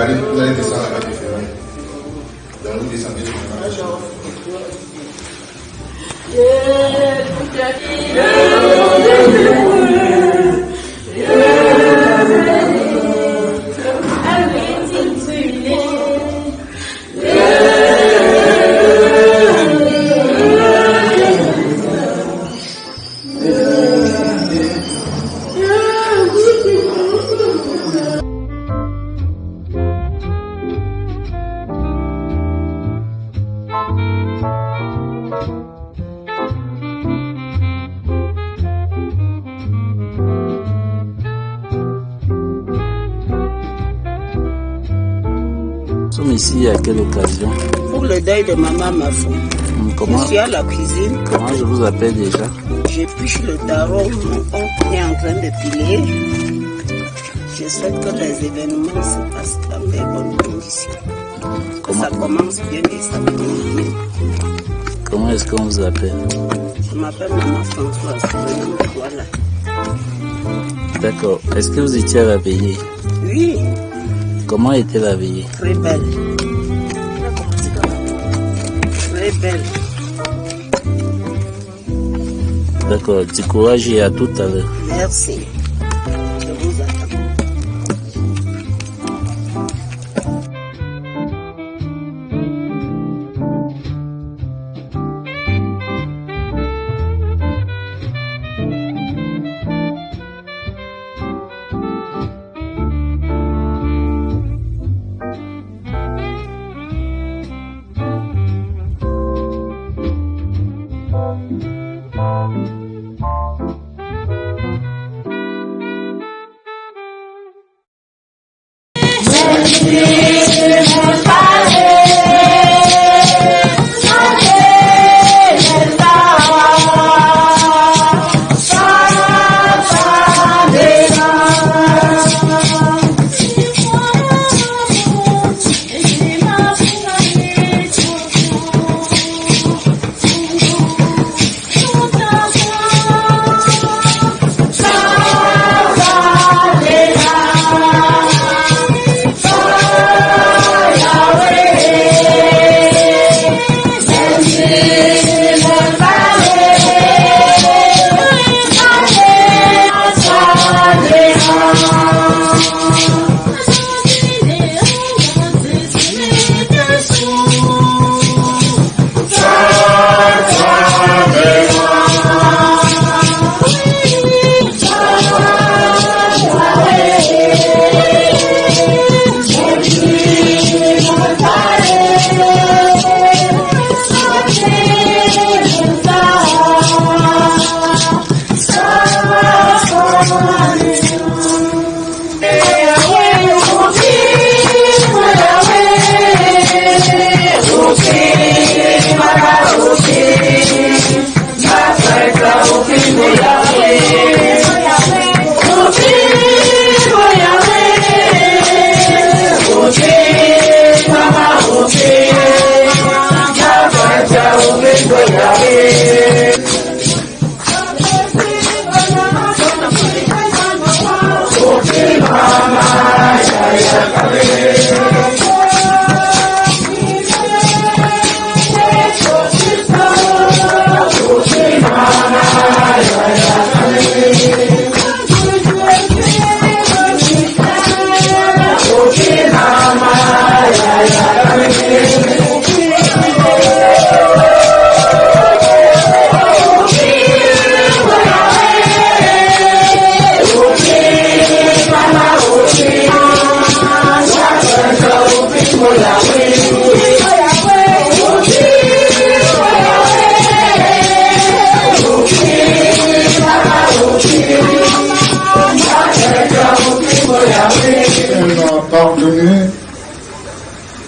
Allez descendre là-bas, donc vous descendez sur Ici, à quelle occasion? Pour le deuil de maman, ma femme. Comment? Je suis à la cuisine. Comment je vous appelle déjà? J'épluche le daron, mon oncle est en train de piler. Je souhaite que les événements se passent dans des bonnes conditions. Comment? Ça commence bien et ça finit bien. Comment est-ce qu'on vous appelle? Je m'appelle Maman Françoise. Voilà. D'accord. Est-ce que vous étiez à la veillée? Oui. Comment était la veillée? Très belle. Très belle. D'accord. Du courage et à tout à l'heure. Merci. Je vous attends.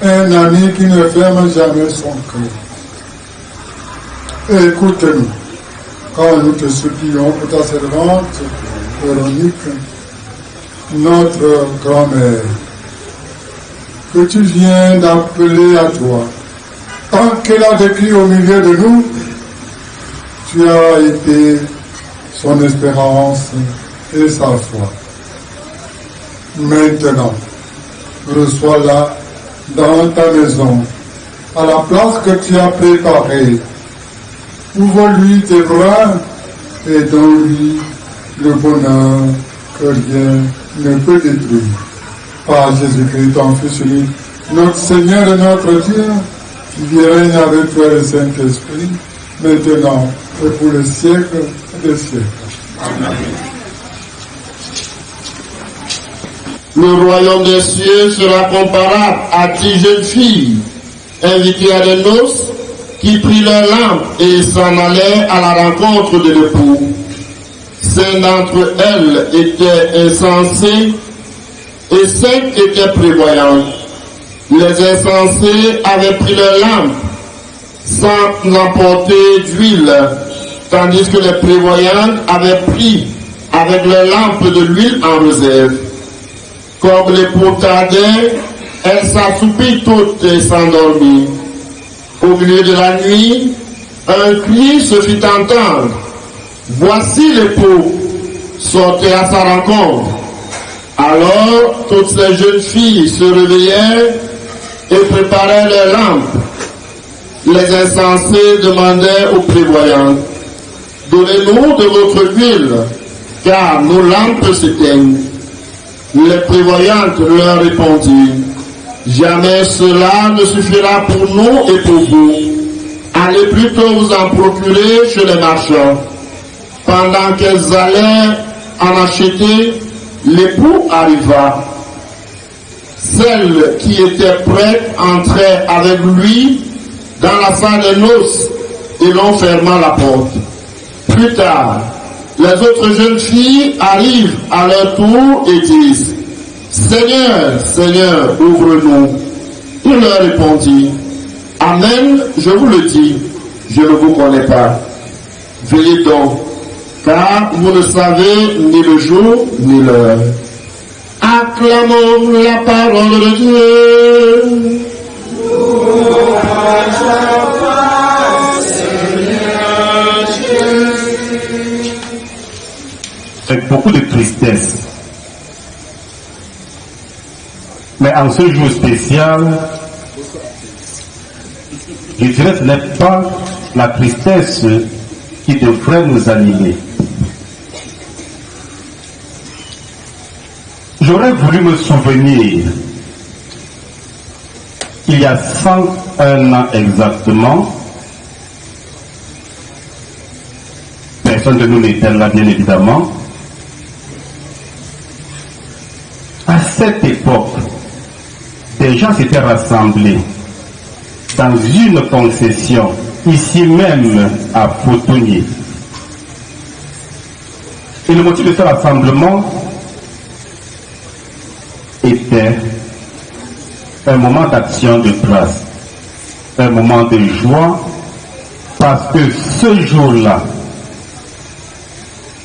un ami qui ne ferme jamais son cœur. Et écoute-nous, quand nous te supplions pour ta servante Véronique, notre grand-mère, que tu viens d'appeler à toi. Tant qu'elle a vécu au milieu de nous, tu as été son espérance et sa foi. Maintenant, reçois-la dans ta maison, à la place que tu as préparée. Ouvre-lui tes bras et donne-lui le bonheur que rien ne peut détruire. Par Jésus-Christ, ton Fils unique, notre Seigneur et notre Dieu, qui règne avec toi le Saint-Esprit, maintenant et pour le siècle des siècles. Amen. Le royaume des cieux sera comparable à 10 jeunes filles invitées à des noces qui prirent leur lampe et s'en allèrent à la rencontre de l'époux. 5 d'entre elles étaient insensées et 5 étaient prévoyantes. Les insensées avaient pris leur lampe sans emporter d'huile, tandis que les prévoyantes avaient pris avec leur lampe de l'huile en réserve. Comme l'époux tardait, elles s'assoupirent toutes et s'endormirent. Au milieu de la nuit, un cri se fit entendre. Voici l'époux, sortez à sa rencontre. Alors, toutes ces jeunes filles se réveillèrent et préparèrent leurs lampes. Les insensés demandaient aux prévoyantes, donnez-nous de votre huile, car nos lampes s'éteignent. Les prévoyantes leur répondirent, jamais cela ne suffira pour nous et pour vous. Allez plutôt vous en procurer chez les marchands. Pendant qu'elles allaient en acheter, l'époux arriva. Celles qui étaient prêtes entraient avec lui dans la salle des noces et l'on ferma la porte. Plus tard, les autres jeunes filles arrivent à leur tour et disent, Seigneur, Seigneur, ouvre-nous. Il leur répondit, Amen, je vous le dis, je ne vous connais pas. Veillez donc, car vous ne savez ni le jour ni l'heure. Acclamons la parole de Dieu. Avec beaucoup de tristesse. Mais en ce jour spécial, je dirais que ce n'est pas la tristesse qui devrait nous animer. J'aurais voulu me souvenir qu'il y a 101 ans exactement, personne de nous n'était là bien évidemment, à cette époque, des gens s'étaient rassemblés dans une concession, ici même à Fautonnier. Et le motif de ce rassemblement était un moment d'action de grâce, un moment de joie, parce que ce jour-là,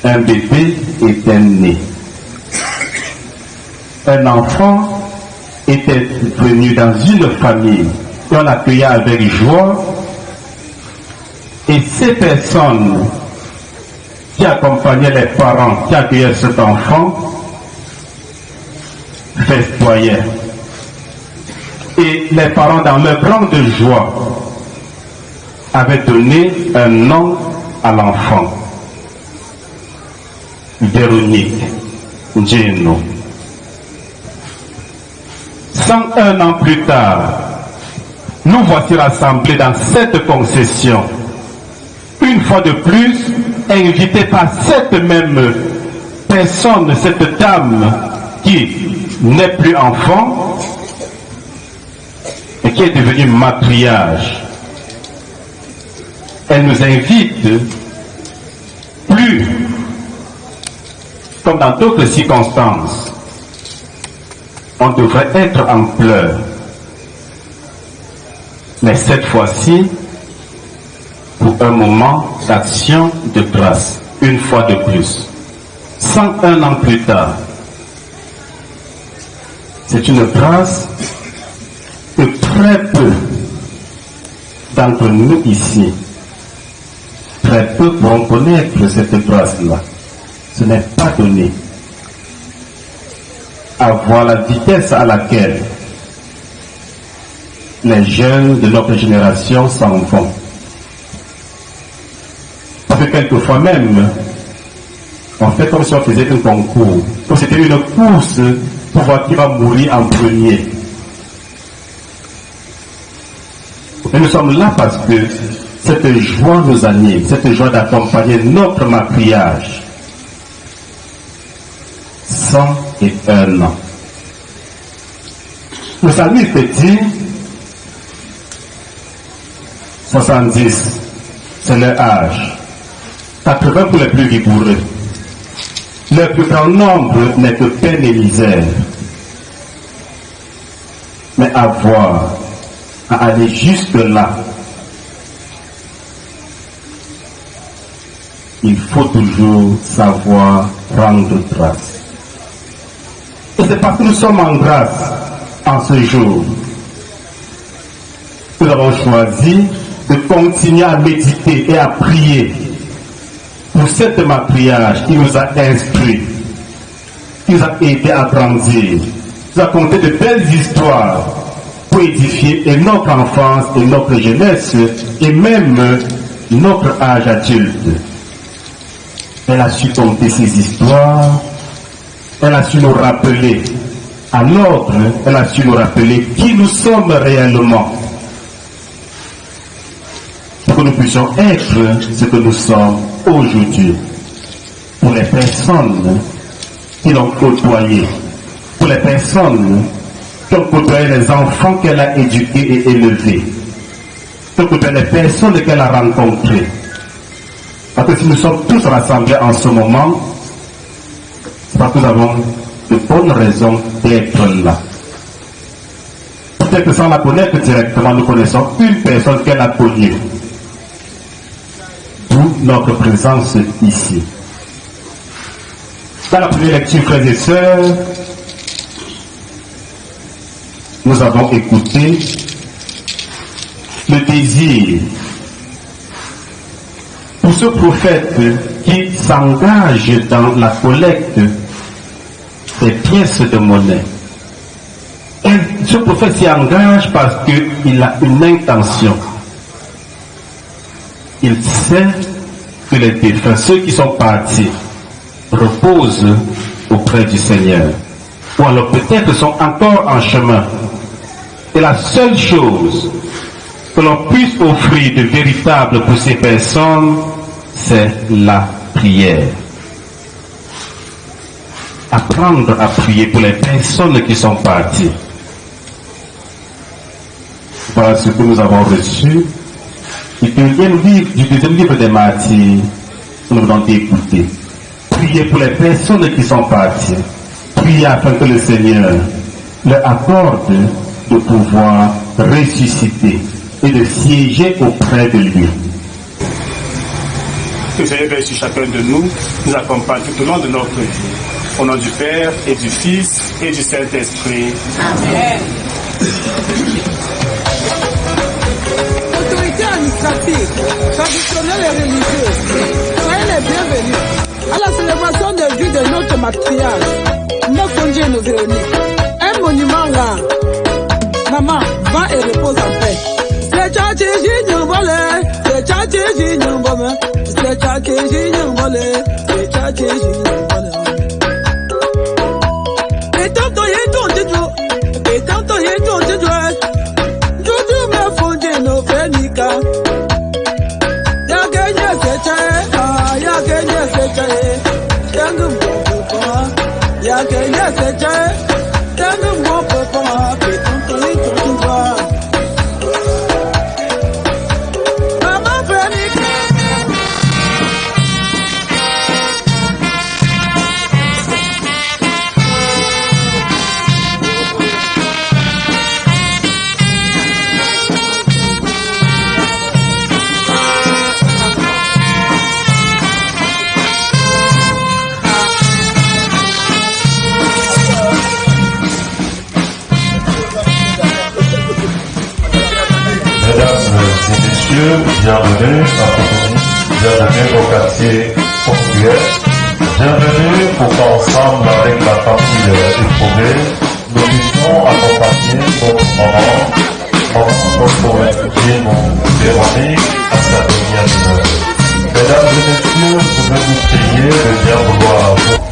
un bébé était né. Un enfant était venu dans une famille et on l'accueillait avec joie. Et ces personnes qui accompagnaient les parents qui accueillaient cet enfant festoyaient. Et les parents, dans leur grande joie, avaient donné un nom à l'enfant. Véronique Njeno. 101 ans plus tard, nous voici rassemblés dans cette concession, une fois de plus invités par cette même personne, cette dame qui n'est plus enfant et qui est devenue matriarche. Elle nous invite plus comme dans d'autres circonstances. On devrait être en pleurs. mais cette fois-ci pour un moment d'action de grâce, une fois de plus. 101 ans plus tard, c'est une grâce que très peu d'entre nous ici, très peu pourront connaître cette grâce-là. Ce n'est pas donné. À voir la vitesse à laquelle les jeunes de notre génération s'en vont. Parce que quelquefois même, on fait comme si on faisait un concours. Comme c'était une course pour voir qui va mourir en premier. Et nous sommes là parce que cette joie nous anime, cette joie d'accompagner notre maquillage. 101 ans. Le psalmiste dit 70, c'est leur âge. 80 pour les plus vigoureux. Le plus grand nombre n'est que peine et misère. Mais avoir à aller jusque là, il faut toujours savoir rendre grâce. Et c'est parce que nous sommes en grâce en ce jour que nous avons choisi de continuer à méditer et à prier pour cette matriarche qui nous a instruits, qui nous a aidé à grandir, qui nous a conté de belles histoires pour édifier et notre enfance et notre jeunesse et même notre âge adulte. Elle a su conter ces histoires, elle a su nous rappeler à l'ordre, elle a su nous rappeler qui nous sommes réellement, pour que nous puissions être ce que nous sommes aujourd'hui. Pour les personnes qui l'ont côtoyé, pour les personnes qui ont côtoyé les enfants qu'elle a éduqués et élevés, pour les personnes qu'elle a rencontrées. Parce que si nous sommes tous rassemblés en ce moment, c'est parce que nous avons de bonnes raisons d'être là. Peut-être que sans la connaître directement, nous connaissons une personne qu'elle a connue. D'où notre présence ici. Dans la première lecture, frères et sœurs, nous avons écouté le désir pour ce prophète qui s'engage dans la collecte des pièces de monnaie. Et ce prophète s'y engage parce qu'il a une intention. Il sait que les défunts, ceux qui sont partis, reposent auprès du Seigneur. Ou alors peut-être sont encore en chemin. Et la seule chose que l'on puisse offrir de véritable pour ces personnes, c'est la prière. Apprendre à prier pour les personnes qui sont parties. Voilà ce que nous avons reçu. Du deuxième livre des martyrs, nous venons d'écouter. Prier pour les personnes qui sont parties. Prier afin que le Seigneur leur accorde de pouvoir ressusciter et de siéger auprès de lui. Que le Seigneur veille sur chacun de nous, nous accompagne tout au long de notre vie. Au nom du Père et du Fils et du Saint-Esprit. Amen. Autorité administrative, traditionnelle et religieuse, soyez les bienvenus à la célébration de vie de notre matriarche, Mokonje nos Véronique. Un monument là. Maman, va et repose en paix. C'est tchaché jinyambole, c'est tchaché jinyambole, c'est tchaché jinyambole, c'est tchaché jinyambole. Et tant y ton déjou, et tant y ton déjou, Joujou me fondé nos fénica. Ya gagné c'est tchaché, ya gagné c'est tchaché, t'engum bon papa, ya gagné c'est tchaché, t'engum bon papa, et tant y ton déjou. messieurs, bienvenue à Cotonou, bienvenue au quartier portuaire, bienvenue pour qu'ensemble avec la famille éprouvée, nous puissions accompagner notre maman notre réfugiée, Véronique, à sa dernière demeure. Mesdames et messieurs, je vais vous prier de bien vouloir vous.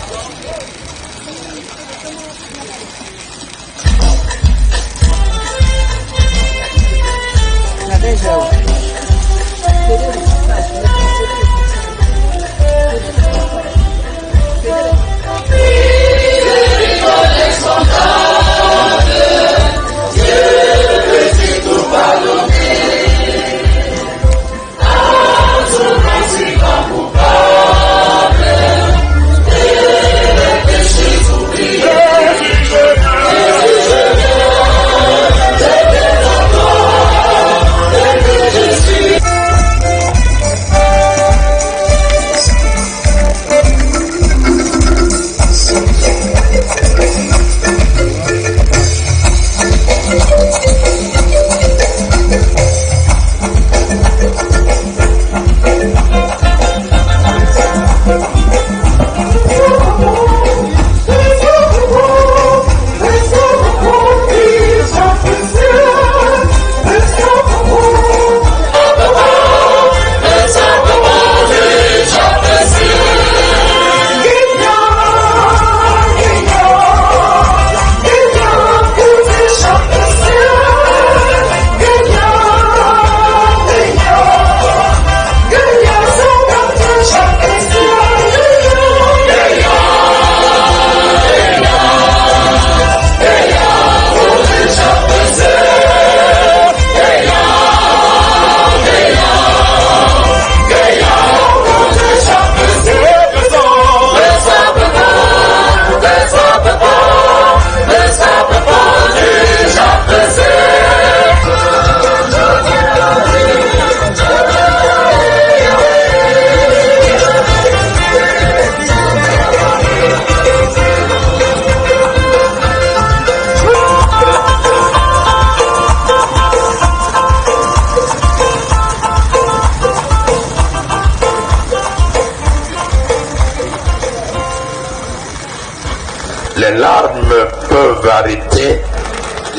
Les larmes peuvent arrêter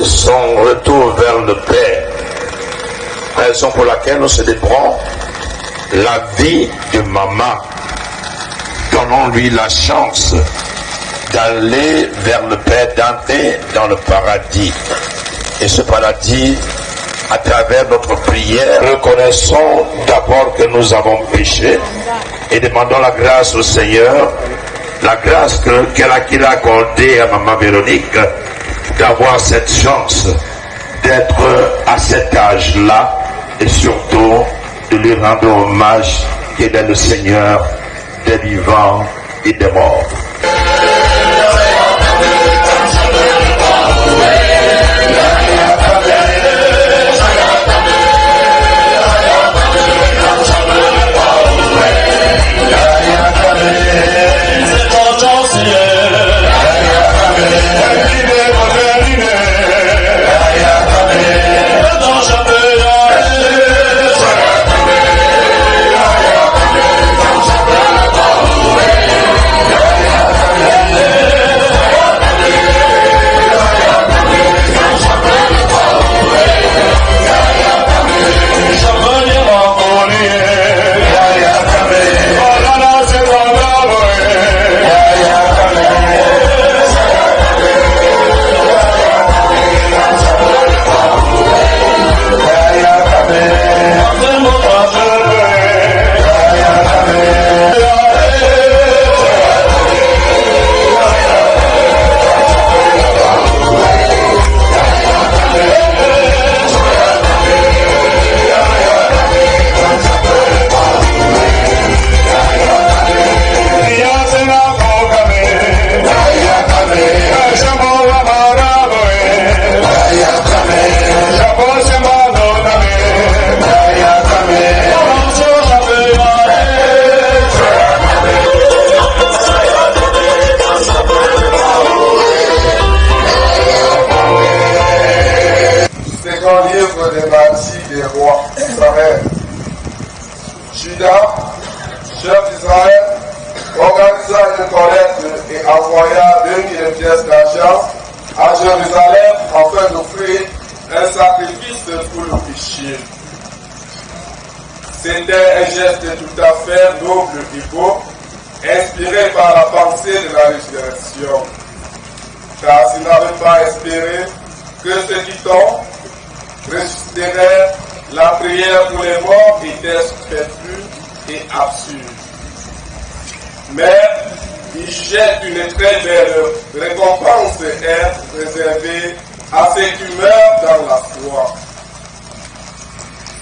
son retour vers le Père. Raison pour laquelle nous célébrons la vie de maman. Donnons-lui la chance d'aller vers le Père, d'entrer dans le paradis. Et ce paradis, à travers notre prière, reconnaissons d'abord que nous avons péché et demandons la grâce au Seigneur, la grâce qu'il a accordée à maman Véronique, d'avoir cette chance d'être à cet âge-là et surtout de lui rendre hommage qu'il est le Seigneur des vivants et des morts. Yeah. afin d'offrir un sacrifice pour le péché. C'était un geste tout à fait noble et beau, inspiré par la pensée de la résurrection. Car s'il n'avait pas espéré que ceux qui tombent ressusciteraient, la prière pour les morts était superflue et absurde. Mais il jette une très belle récompense est réservée à ceux qui meurent dans la foi.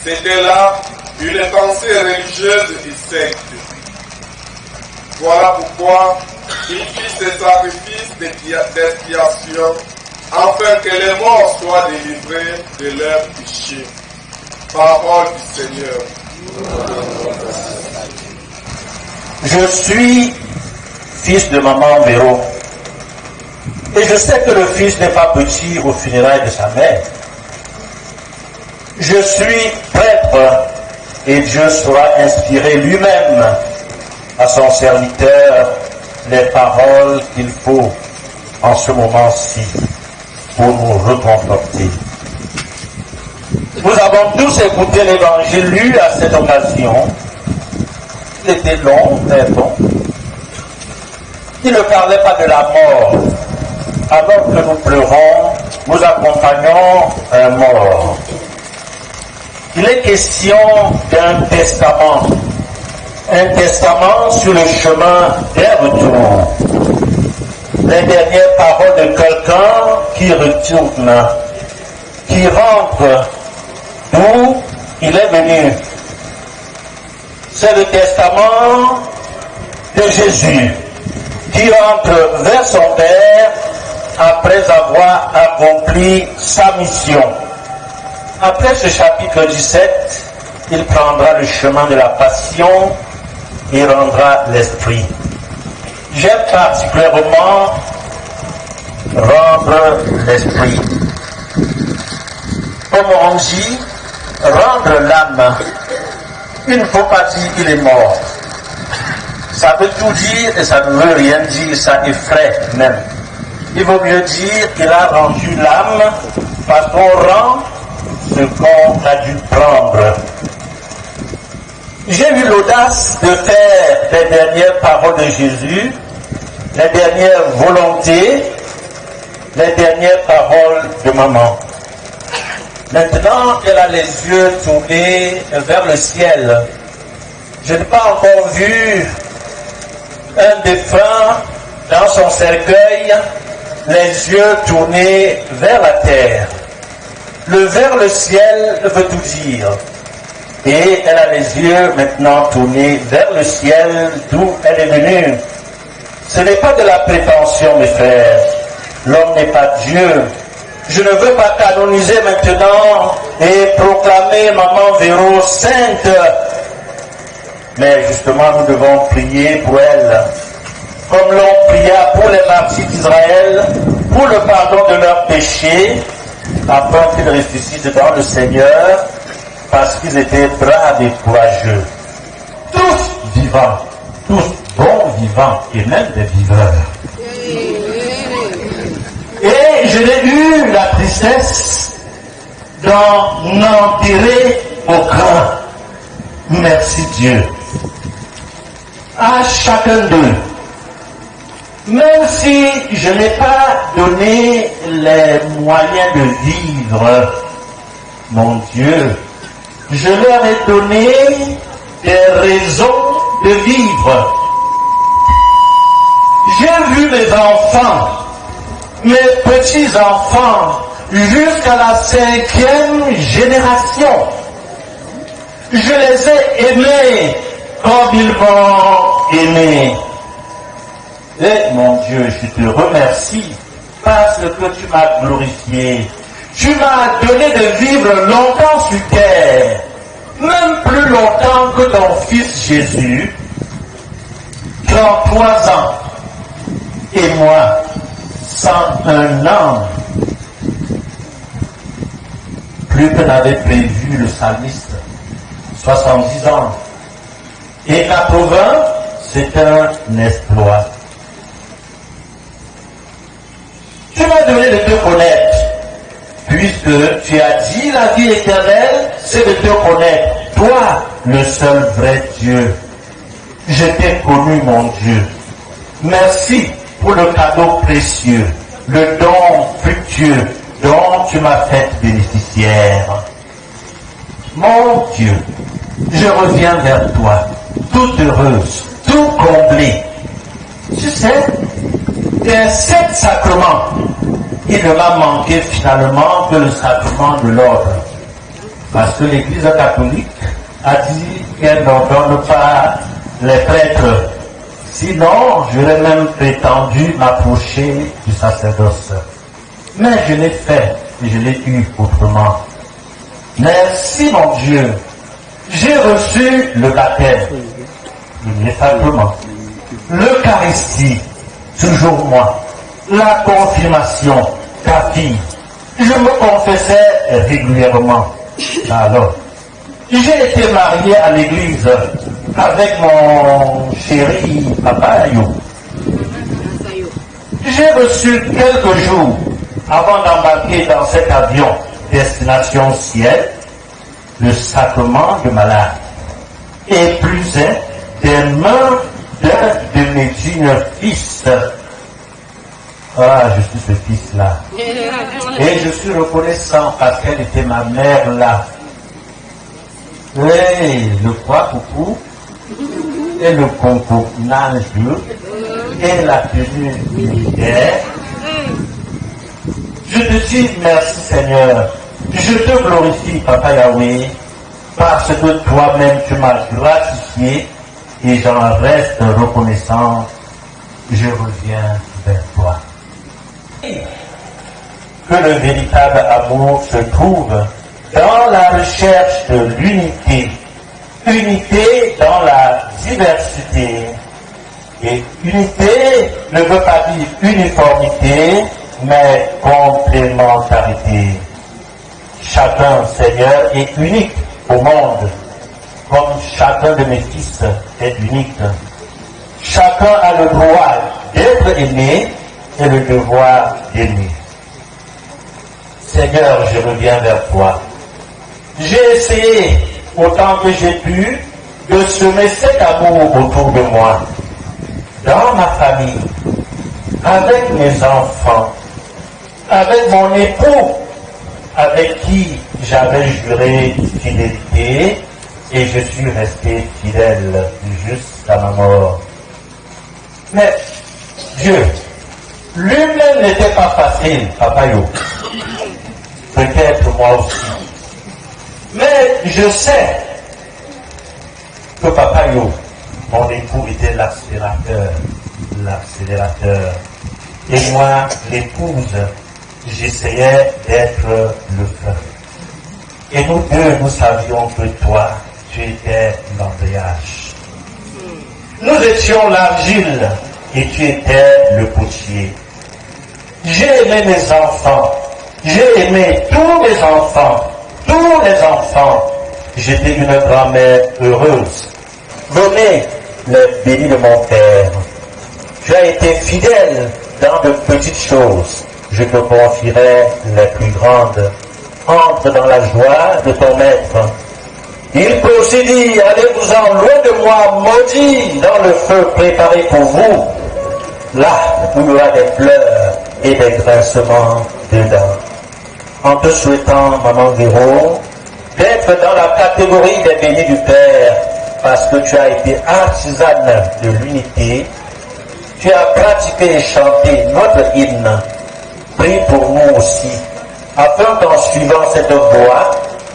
C'était là une pensée religieuse et sainte. Voilà pourquoi il fit ce sacrifice d'expiation afin que les morts soient délivrés de leurs péchés. Parole du Seigneur. Je suis fils de maman Véro. Et je sais que le fils n'est pas petit aux funérailles de sa mère. Je suis prêtre et Dieu saura inspirer lui-même à son serviteur les paroles qu'il faut en ce moment-ci pour nous reconforter. Nous avons tous écouté l'évangile lu à cette occasion. Il était long, très bon. Il ne parlait pas de la mort. Alors que nous pleurons, nous accompagnons un mort. Il est question d'un testament. Un testament sur le chemin d'un retour. Les dernières paroles de quelqu'un qui retourne, qui rentre d'où il est venu. C'est le testament de Jésus qui rentre vers son Père après avoir accompli sa mission. Après ce chapitre 17, il prendra le chemin de la passion et rendra l'esprit. J'aime particulièrement rendre l'esprit. Comme on dit, rendre l'âme. Il ne faut pas dire qu'il est mort. Ça veut tout dire et ça ne veut rien dire, ça effraie même. Il vaut mieux dire qu'il a rendu l'âme parce qu'on rend ce qu'on a dû prendre. J'ai eu l'audace de faire les dernières paroles de Jésus, les dernières volontés, les dernières paroles de maman. Maintenant, elle a les yeux tournés vers le ciel. Je n'ai pas encore vu un défunt dans son cercueil, les yeux tournés vers la terre. Le vers le ciel veut tout dire. Et elle a les yeux maintenant tournés vers le ciel d'où elle est venue. Ce n'est pas de la prétention, mes frères. L'homme n'est pas Dieu. Je ne veux pas canoniser maintenant et proclamer Maman Véro sainte. Mais justement, nous devons prier pour elle. Comme l'on pria pour les martyrs d'Israël, pour le pardon de leurs péchés, afin qu'ils ressuscitent dans le Seigneur, parce qu'ils étaient braves et courageux. Tous vivants, tous bons vivants, et même des viveurs. Et je n'ai eu la tristesse d'en enterrer aucun. Merci Dieu. À chacun d'eux. Même si je n'ai pas donné les moyens de vivre, mon Dieu, je leur ai donné des raisons de vivre. J'ai vu mes enfants, mes petits-enfants, jusqu'à la 5e génération. Je les ai aimés comme ils m'ont aimé. Et mon Dieu, je te remercie parce que tu m'as glorifié. Tu m'as donné de vivre longtemps sur terre, même plus longtemps que ton fils Jésus, 33 ans, et moi, 101 ans. Plus que n'avait prévu le psalmiste, 70 ans. Et 80, c'est un exploit. Tu m'as donné de te connaître. puisque tu as dit la vie éternelle, c'est de te connaître, toi, le seul vrai Dieu. Je t'ai connu, mon Dieu. Merci pour le cadeau précieux, le don fructueux dont tu m'as fait bénéficiaire. Mon Dieu, je reviens vers toi, toute heureuse, tout comblée. Tu sais, des 7 sacrements, il ne m'a manqué finalement que le sacrement de l'ordre. Parce que l'Église catholique a dit qu'elle n'ordonne pas les prêtres. Sinon, j'aurais même prétendu m'approcher du sacerdoce. Mais je l'ai fait et je l'ai eu autrement. Merci mon Dieu. J'ai reçu le baptême, les sacrements, l'Eucharistie, toujours moi, la confirmation, ta fille. Je me confessais régulièrement. Alors, j'ai été marié à l'église avec mon chéri Papa Yo. J'ai reçu quelques jours avant d'embarquer dans cet avion destination ciel le sacrement de malade et plus des mains d'un de mes dignes fils. Ah, je suis ce fils-là. Et je suis reconnaissant parce qu'elle était ma mère là. Oui, le poids coucou et le concournage et la tenue militaire. Je te dis merci Seigneur. Je te glorifie Papa Yahweh parce que toi-même tu m'as gratifié et j'en reste reconnaissant. Je reviens vers toi. Que le véritable amour se trouve dans la recherche de l'unité. Unité dans la diversité. Et unité ne veut pas dire uniformité, mais complémentarité. Chacun, Seigneur, est unique au monde, comme chacun de mes fils est unique. Chacun a le droit d'être aimé et le devoir d'aimer. Seigneur, je reviens vers toi. J'ai essayé, autant que j'ai pu, de semer cet amour autour de moi, dans ma famille, avec mes enfants, avec mon époux, avec qui j'avais juré fidélité, et je suis resté fidèle jusqu'à ma mort. Mais Dieu, lui-même n'était pas facile, Papa Yo. Peut-être moi aussi. Mais je sais que Papa Yo, mon époux, était l'accélérateur. Et moi, l'épouse, j'essayais d'être le feu. Et nous deux, nous savions que toi, tu étais l'embrayage. Nous étions l'argile et tu étais le potier. J'ai aimé mes enfants. J'ai aimé tous mes enfants. Tous les enfants. J'étais une grand-mère heureuse. Venez, les bénis de mon Père. Tu as été fidèle dans de petites choses. Je te confierai les plus grandes. Entre dans la joie de ton maître. Il peut aussi dire, allez-vous-en loin de moi, maudit, dans le feu préparé pour vous. Là où il y aura des pleurs et des grincements dedans. En te souhaitant, Maman Véro, d'être dans la catégorie des bénis du Père, parce que tu as été artisane de l'unité, tu as pratiqué et chanté notre hymne. Prie pour nous aussi, afin qu'en suivant cette voie,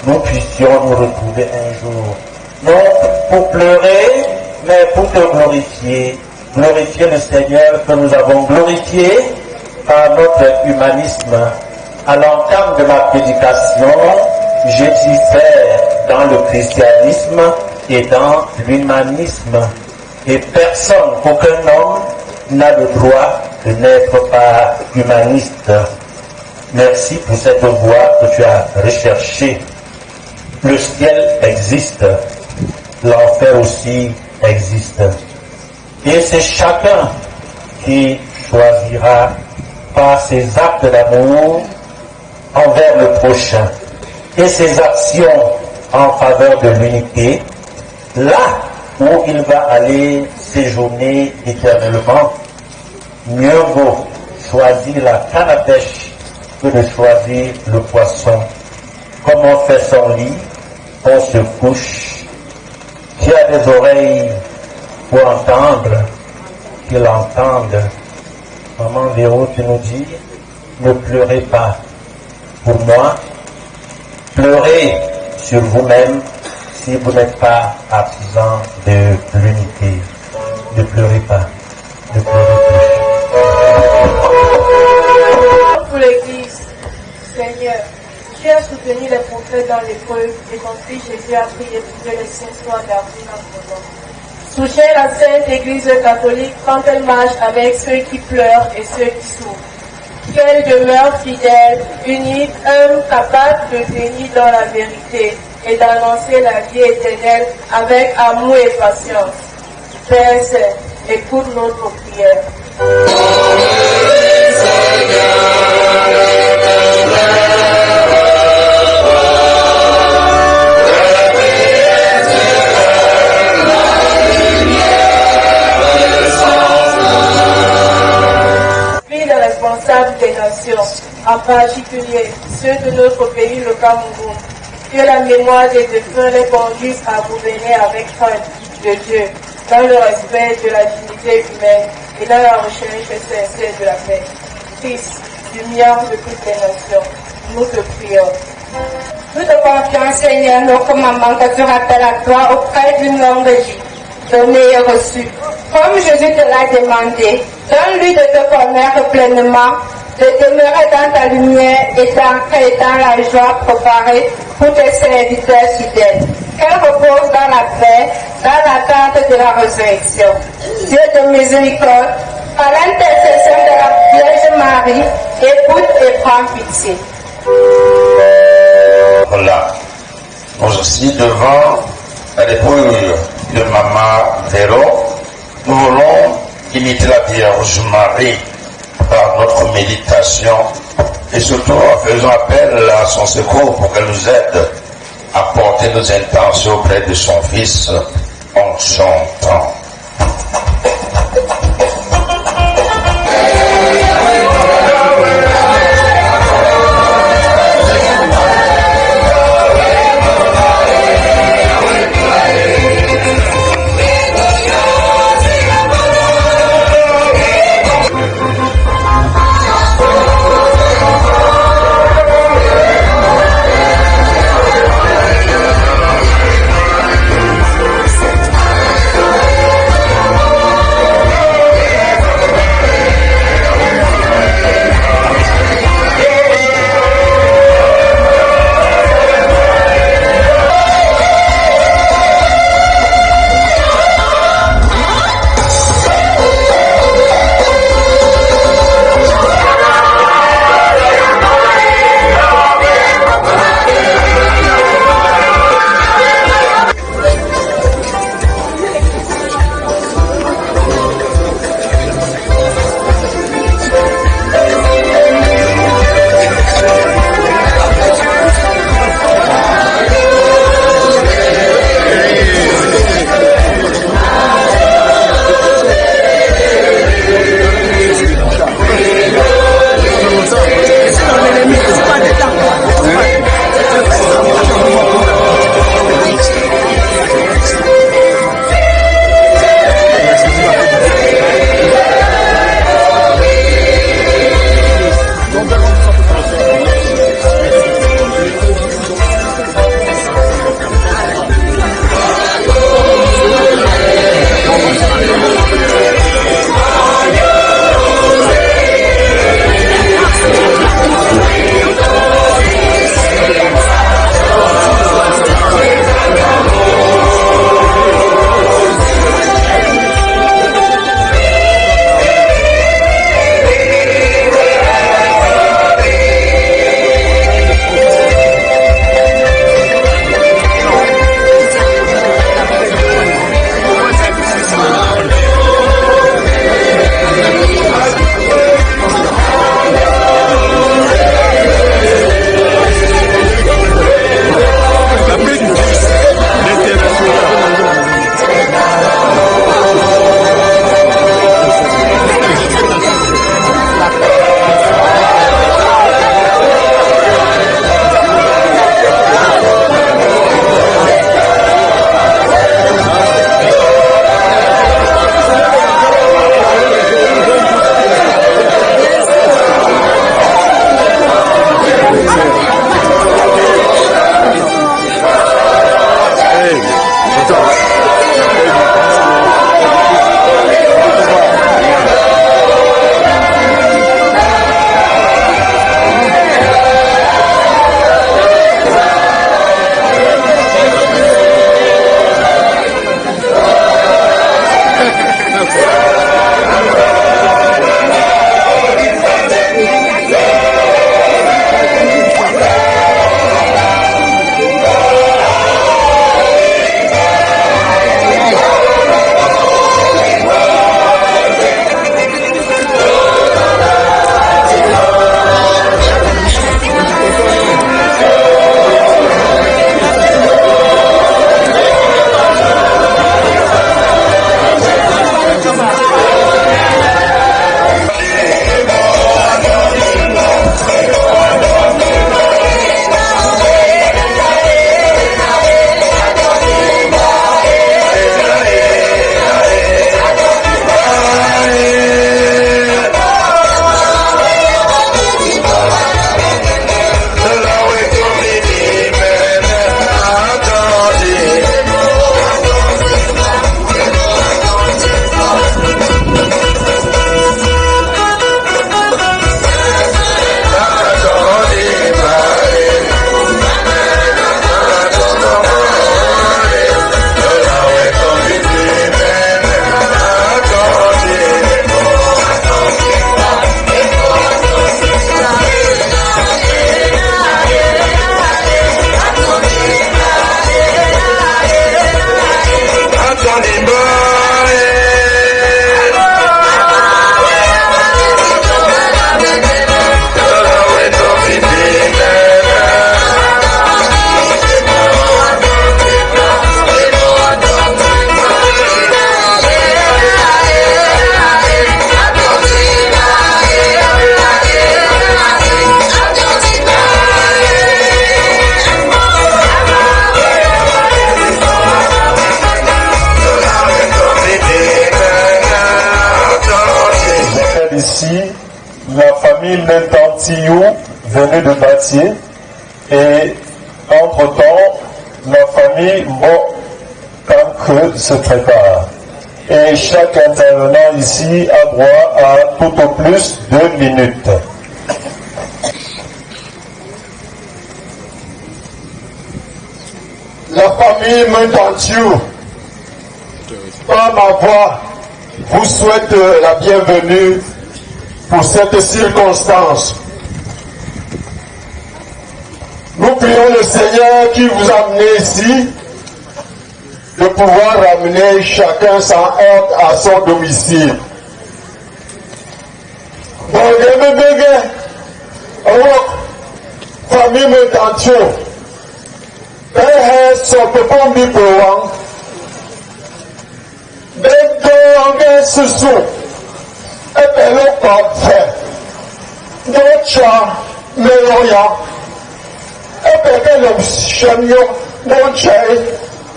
nous puissions nous retrouver un jour. Non pour pleurer, mais pour te glorifier. Glorifier le Seigneur que nous avons glorifié par notre humanisme. À l'entame de ma prédication, j'ai dit faire dans le christianisme et dans l'humanisme. Et personne, aucun homme n'a le droit de n'être pas humaniste. Merci pour cette voie que tu as recherchée. Le ciel existe, l'enfer aussi existe. Et c'est chacun qui choisira par ses actes d'amour envers le prochain et ses actions en faveur de l'unité, là où il va aller séjourner éternellement, mieux vaut choisir la canne à pêche que de choisir le poisson. Comme on fait son lit, on se couche. Qui a des oreilles pour entendre, qu'il entende. Maman Véro, tu nous dis, ne pleurez pas pour moi, pleurez sur vous-même si vous n'êtes pas artisan de l'unité. Ne pleurez pas, ne pleurez plus. Pour l'Église, Seigneur, tu as soutenu les prophètes dans l'épreuve et ton Fils Jésus a prié pour que les saints soient gardés dans ton nom. Soutiens la Sainte Église catholique quand elle marche avec ceux qui pleurent et ceux qui souffrent. Qu'elle demeure fidèle, unie, humble, capable de tenir dans la vérité et d'annoncer la vie éternelle avec amour et patience. Père Saint, écoute notre prière. Des nations, en particulier ceux de notre pays, le Cameroun, que la mémoire des défunts les conduise à gouverner avec crainte de Dieu, dans le respect de la dignité humaine et dans la recherche sincère de la paix. Fils, lumière de toutes les nations, nous te prions. Nous te confions, Seigneur, nos commandements que tu rappelles à toi auprès d'une longue vie, donnée et reçue. Comme Jésus te l'a demandé, donne-lui de te connaître pleinement, de demeurer dans ta lumière et d'entrer dans la joie préparée pour tes serviteurs fidèles. Qu'elle repose dans la paix, dans l'attente de la résurrection. Dieu de miséricorde, par l'intercession de la Vierge Marie, écoute et prends pitié. Voilà. Nous aussi, devant l'épreuve de Maman Véro, nous voulons imiter la Vierge Marie par notre méditation et surtout en faisant appel à son secours pour qu'elle nous aide à porter nos intentions auprès de son Fils en chantant. famille Nentantiou venue de Batier et entre-temps, la famille Mokanke se prépare. Et chaque intervenant ici a droit à tout au plus 2 minutes. La famille Nentantiou, par ma voix, vous souhaite la bienvenue pour cette circonstance. Nous prions le Seigneur qui vous a amené ici de pouvoir ramener chacun sans heurte à son domicile. Bon, famille Nentantiou, père son pépon bipouan, Bédongue Susu, et Pélo Parfait, D'autra Méloya, et Pélo Chagnon, Monché,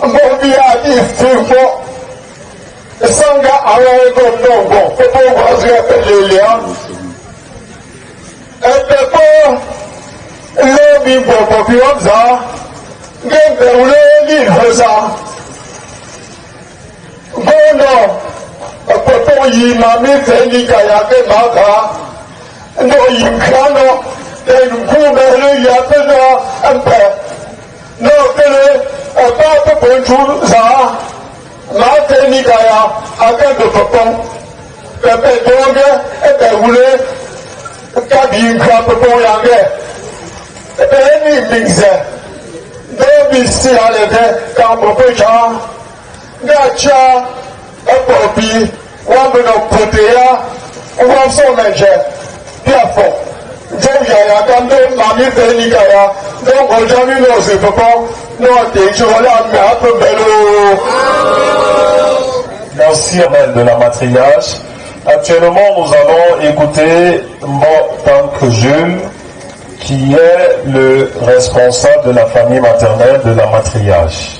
Mobia Ifimo, Sanga Arego Nongo, Pépo Wazia Pélélia, et Pépo Lobi Bobo Pionza, Gébéoulé Liveza, Bono, Pépo Yimami Fénikayake Maga, No Yimkano, et Goumele Yapena, un père. No Tele, Papa Ponchou Za, Mate Nikaya, Akan de Pepon, Pepe Dongue, et Péoulé, Kabi Krapepon Yangue, et Péni Mingze, Dobi Si Aleve, Kampopecha, Gacha, et Popi, Wameno Potea, Wamson Menche, Piafon. Jaya Kando, Mami Fénikaya, donc aujourd'hui nous ne pouvons pas Merci Amel de la matriarche. Actuellement, nous allons écouter Mbotank Jules, qui est le responsable de la famille maternelle de la matriarche.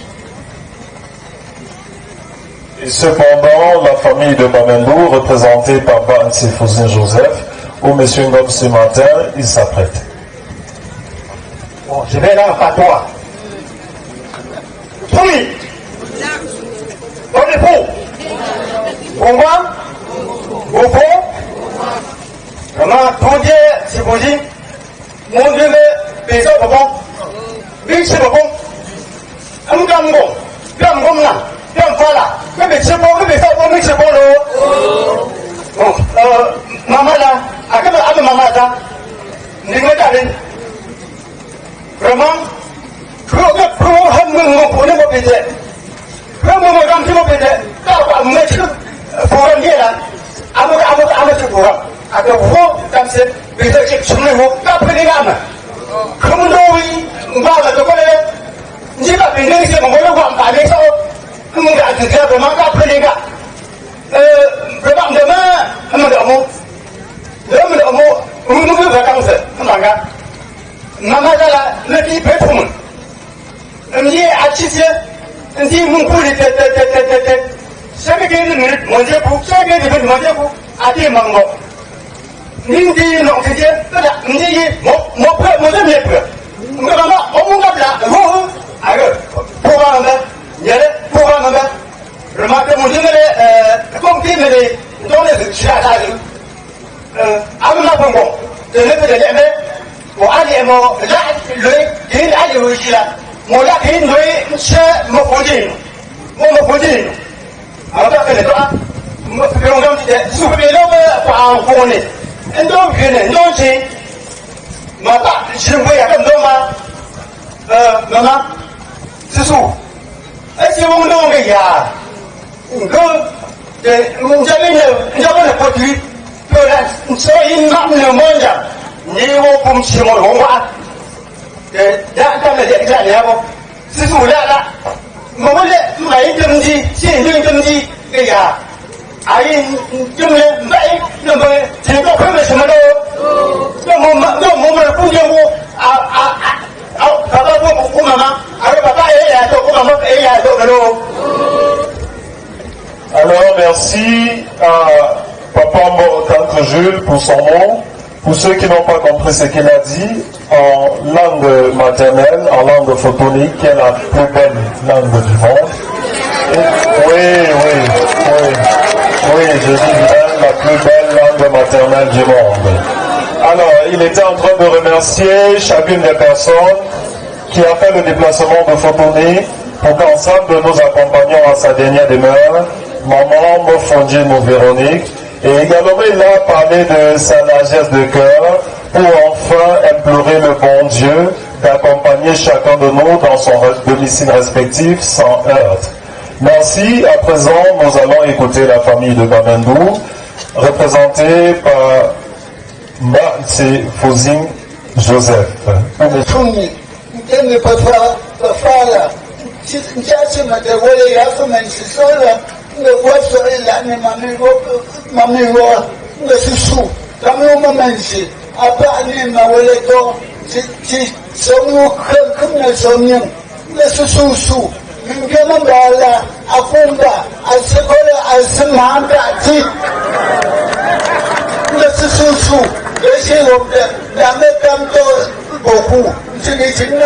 Et cependant, la famille de Bamendou, représentée par Bansi Fouzin Joseph, où M. Ngom ce matin, il s'apprête. Bon, je vais là à toi. Oui. On est pour. On va. Au fond. Comment ton Dieu, c'est vous dit. Mon Dieu, mais ça va bon. Oui, c'est bon. Un gamme bon. Gamme bon là. Gamme pas là. Mais c'est bon, mais ça bon, mais c'est bon là. Bon, maman là. À maman là. N'est pas d'aller. Vraiment. Pour un pété. Pour un pété. Pour un là. À de vous, comme c'est, mais c'est sur le haut, pas près des gammes. Comme nous, on va le connaître. J'ai pas pu négocier mon voyage, on va aller ça. On va dire vraiment pas près des gars. Vraiment demain, on me demande. Demain, on me vacances. On va gars. Maman là, le petit peu pour moi. On dit à Tissé, on dit mon coup de tête. Chaque minute, mon Dieu, chaque minute, mon Dieu, à des mangots. Nindi non c'est Nindi mon père mon Dieu mes pères. Maman, on m'a là, vous, alors, pour un moment, il y a pour un moment. Remarquez mon Dieu, comme dit, mais dans les chats, à mon bon, de lever de l'aimer, pour aller mon là, il allait aussi là. Mon là, il doit chez mon produit. Mon produit. Alors, les doigts, mon programme de souvenir par un fourné. Et donc, non, c'est. Maman, je vois comme maman, c'est ça. Est-ce que vous n'avez pas vous avez le produit, soyez le monde, ni au comme si on le voit. C'est ça, là. Maman, je me dis, c'est je me dis, les gars. Aïe, je me dis, c'est pas comme ça, alors merci à Papa Mbotank Jules pour son mot. Pour ceux qui n'ont pas compris ce qu'il a dit, en langue maternelle, en langue photonique, qui est la plus belle langue du monde. Oui, je dis bien la plus belle langue maternelle du monde. Alors, il était en train de remercier chacune des personnes qui a fait le déplacement de Fotoné pour qu'ensemble nous accompagnions à sa dernière demeure, maman Mofondine Véronique. Et également, il a parlé de sa largesse de cœur pour enfin implorer le bon Dieu d'accompagner chacun de nous dans son domicile respectif sans heurts. Merci. À présent, nous allons écouter la famille de Bamendou, représentée par Mbati Fouzine Joseph. Beaucoup. C'est des signes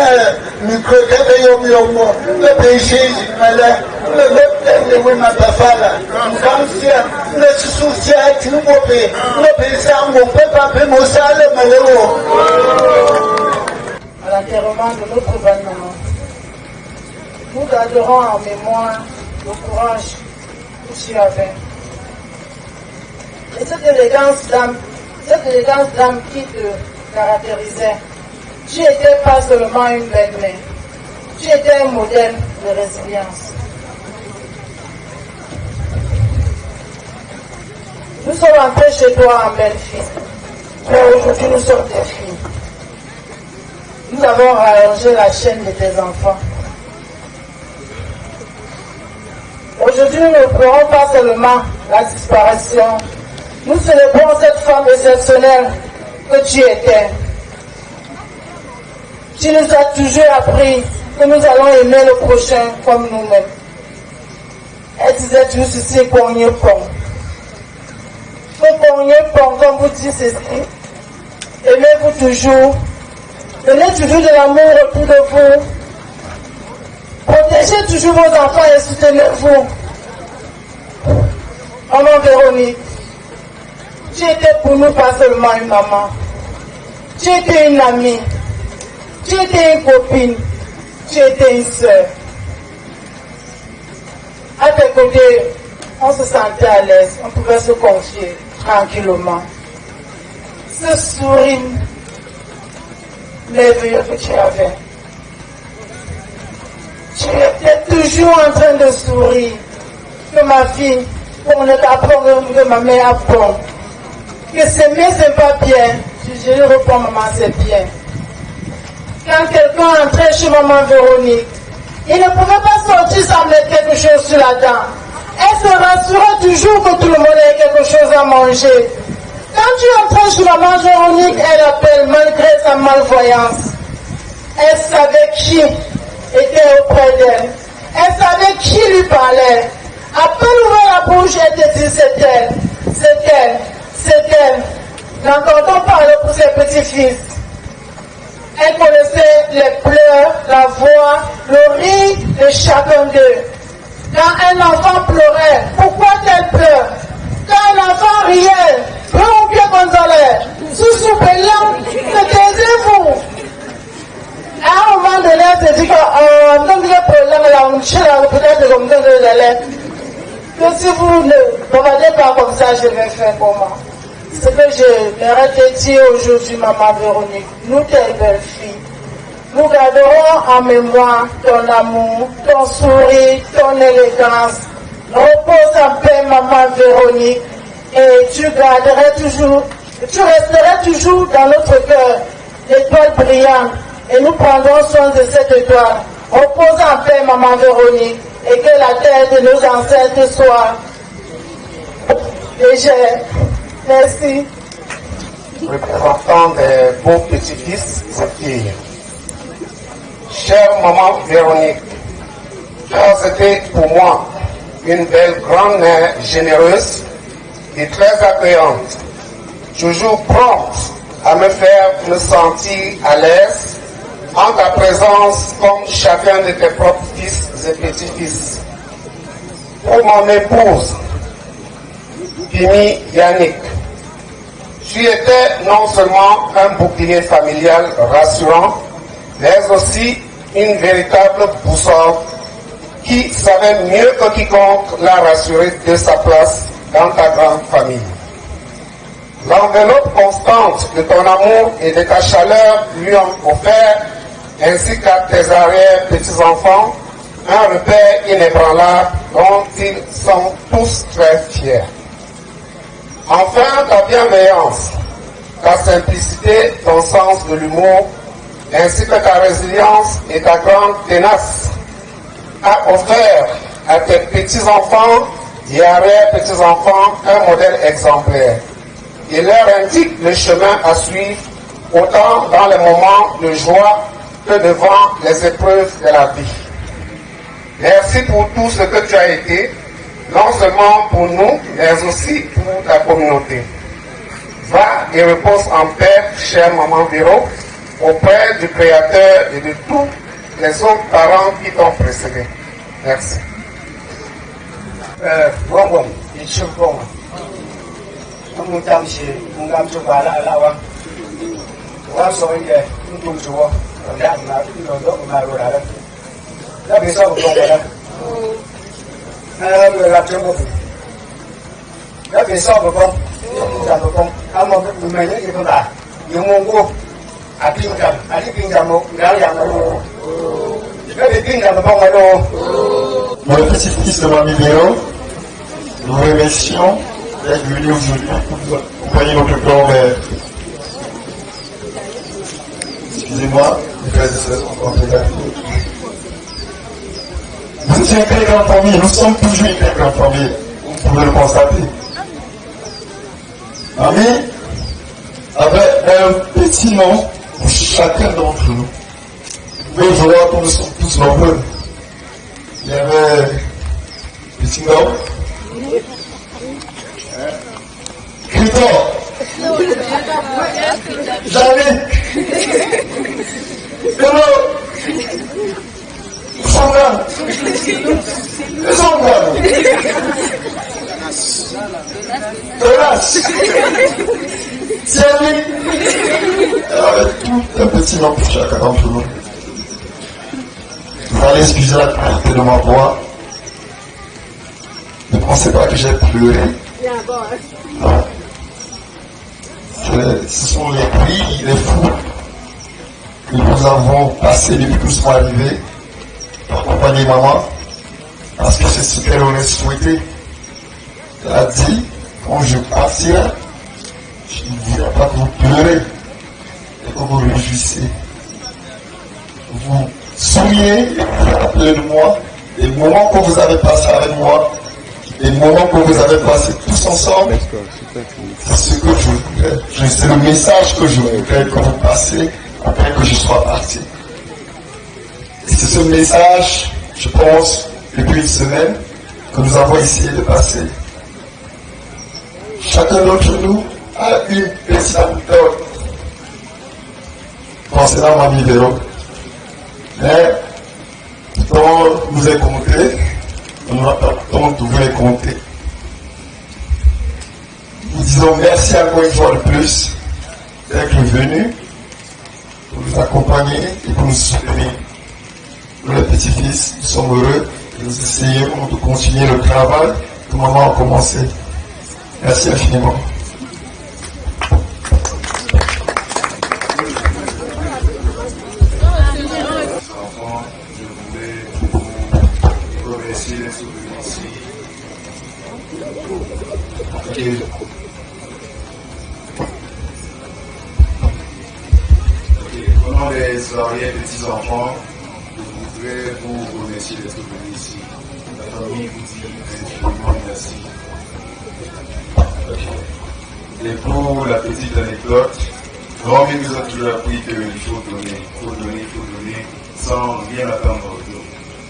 micro le péché, le à l'enterrement de notre gouvernement, nous garderons en mémoire le courage que tu avais. Et cette élégance d'âme qui te caractérisait, tu n'étais pas seulement une belle mère, tu étais un modèle de résilience. Nous sommes entrés chez toi en belle fille, mais aujourd'hui nous sommes tes filles. Nous avons rallongé la chaîne de tes enfants. Aujourd'hui, nous ne pleurons pas seulement la disparition. Nous célébrons cette femme exceptionnelle que tu étais. Tu nous as toujours appris que nous allons aimer le prochain comme nous-mêmes. Elle disait toujours ceci, pogné pong. Comme vous dites ceci, aimez-vous toujours. Donnez toujours de l'amour autour de vous. Protégez toujours vos enfants et soutenez-vous. Maman Véronique, tu étais pour nous pas seulement une maman. Tu étais une amie. Tu étais une copine. Tu étais une sœur. À tes côtés, on se sentait à l'aise. On pouvait se confier tranquillement. Ce sourire merveilleux que tu avais. Tu étais toujours en train de sourire. Que ma fille, pour ne t'apprendre que ma mère apprend. Que s'aimer, c'est pas bien. Je lui réponds, maman, c'est bien. Quand quelqu'un entrait chez maman Véronique, il ne pouvait pas sortir sans mettre quelque chose sur la dent. Elle se rassurait toujours que tout le monde ait quelque chose à manger. Quand tu entrais chez maman Véronique, elle appelle malgré sa malvoyance. Elle savait qui était auprès d'elle. Elle savait qui lui parlait. À peine ouvert la bouche, elle te dit c'est elle, c'est elle, c'est elle. L'entendons parler pour ses petits-fils. Elle connaissait les pleurs, la voix, le rire de chacun d'eux. Quand un enfant pleurait, pourquoi elle pleure? Quand un enfant riait, Pierre Gonzalez, sous Pélian, se taisez-vous. À un moment donné, elle se dit que si vous ne regardez pas comme ça, je vais faire comment? Ce que je leur ai dit aujourd'hui, maman Véronique, nous tes belles filles, nous garderons en mémoire ton amour, ton sourire, ton élégance. Repose en paix, maman Véronique, et tu resteras toujours dans notre cœur, l'étoile brillante, et nous prendrons soin de cette étoile. Repose en paix, maman Véronique, et que la terre de nos ancêtres soit légère. Merci. Représentant des beaux petits-fils et filles. Chère maman Véronique, tu as été pour moi une belle grande mère généreuse et très accueillante, toujours prompte à me faire me sentir à l'aise en ta présence comme chacun de tes propres fils et petits-fils. Pour mon épouse, Pimi Yannick, tu étais non seulement un bouclier familial rassurant, mais aussi une véritable boussole qui savait mieux que quiconque la rassurer de sa place dans ta grande famille. L'enveloppe constante de ton amour et de ta chaleur lui ont offert, ainsi qu'à tes arrière-petits-enfants, un repère inébranlable dont ils sont tous très fiers. Enfin, ta bienveillance, ta simplicité, ton sens de l'humour, ainsi que ta résilience et ta grande ténace, a offert à tes petits-enfants et arrière-petits-enfants un modèle exemplaire. Il leur indique le chemin à suivre, autant dans les moments de joie que devant les épreuves de la vie. Merci pour tout ce que tu as été, non seulement pour nous, mais aussi pour ta communauté. Va et repose en paix, chère maman Véro, auprès du Créateur et de tous les autres parents qui t'ont précédé. Merci. Mon petit-fils de Mamie Véro, nous remercions d'être venu aujourd'hui pour accompagner notre grand-mère. Excusez-moi, mes frères et sœurs, vous êtes une très grande famille, nous sommes toujours une très grande famille, vous pouvez le constater. Mamie avait un petit nom pour chacun d'entre nous. Vous pouvez voir que nous sommes tous nombreux. Il y avait petit nom, Critor, Janine, Hello, Sangan, Jonas, Thierry. Elle avait tout un petit nom pour chacun d'entre nous. Vous allez excuser la clarté de ma voix. Ne pensez pas que j'ai pleuré. Ce sont les cris, les fous que nous avons passés depuis que nous sommes arrivés pour accompagner maman. Parce que c'est ce qu'elle aurait souhaité. Elle a dit, quand je partirai, je ne dirai pas que vous pleurez, mais que vous réjouissez. Vous souvenez et vous rappelez de moi les moments que vous avez passés avec moi, les moments que vous avez passés tous ensemble. C'est ce que je voudrais. C'est le message que je voudrais que vous passiez après que je sois parti. Et c'est ce message, je pense, depuis une semaine, que nous avons essayé de passer. Chacun d'entre nous a une petite anecdote concernant Mamie Véro. Mais quand nous est compté, on n'aura pas le temps de vous les compter. Nous disons merci encore une fois de plus d'être venus pour nous accompagner et pour nous soutenir. Nous les petits-fils, nous sommes heureux et nous essayons de continuer le travail que maman a commencé. Merci infiniment. Au nom des arrière-petits-enfants, je voudrais vous remercier d'être venus ici. La famille vous dit infiniment merci. Et pour la petite anecdote, Romy nous a toujours appris qu'il faut donner, sans rien attendre.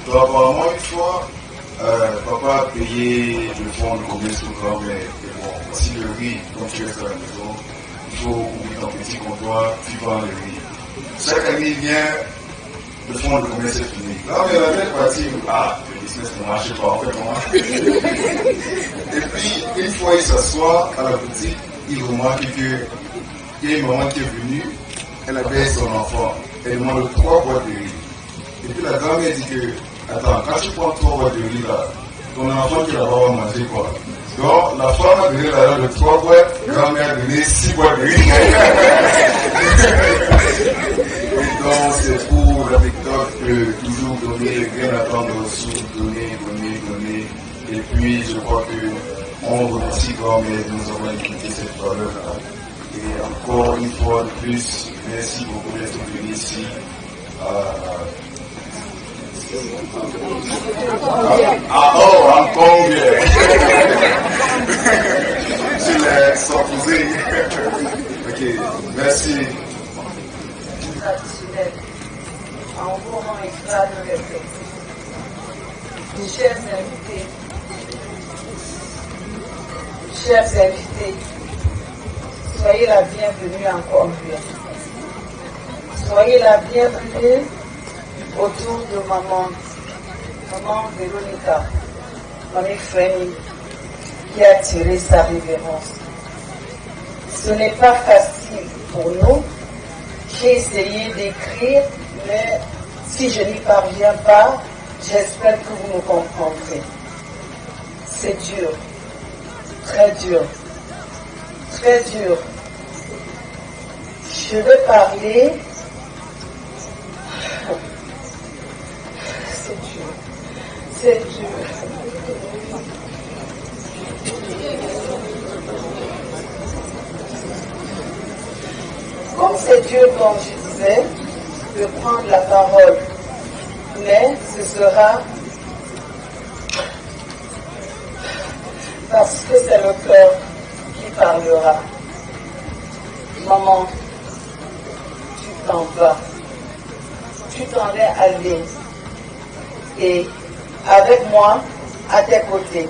Donc apparemment une fois, papa a payé le fonds de commerce au grand-mère. Bon, si le riz, quand tu restes à la maison, faut ouvrir ton petit comptoir, tu vends le riz. Chaque année, il vient, le fonds de commerce est fini. Non, mais la même partie, le business ne marche pas, en fait, comment. Et puis, une fois il s'assoit à la boutique, il remarque qu'il y a une maman qui est venue, elle avait son enfant, elle demande 3 boîtes de riz. Et puis la grand-mère dit que, attends, quand tu prends 3 boîtes de riz là, ton enfant qui là-bas va manger quoi? Donc la femme a donné l'argent de 3 boîtes, grand-mère a donné 6 boîtes de riz. Et donc c'est pour l'anecdote que toujours donner, rien attendre sous, donner. Et puis je crois que on remercie grand-mère de nous avoir inculqué cette valeur-là. Et encore une fois de plus, merci beaucoup d'être venu ici. En Congo. Je l'ai sans poser. Ok, merci. Traditionnel, en moment éclat de réflexion. Chers invités, soyez la bienvenue encore mieux. Soyez la bienvenue autour de maman Véronica, mamie Fanny, qui a attiré sa révérence. Ce n'est pas facile pour nous. J'ai essayé d'écrire, mais si je n'y parviens pas, j'espère que vous me comprendrez. C'est dur, très dur, très dur. Je vais parler. C'est dur. Comme c'est dur, comme je disais, de prendre la parole, mais ce sera parce que c'est le cœur qui parlera. Maman, tu t'en vas. Tu t'en es allée. Et avec moi, à tes côtés,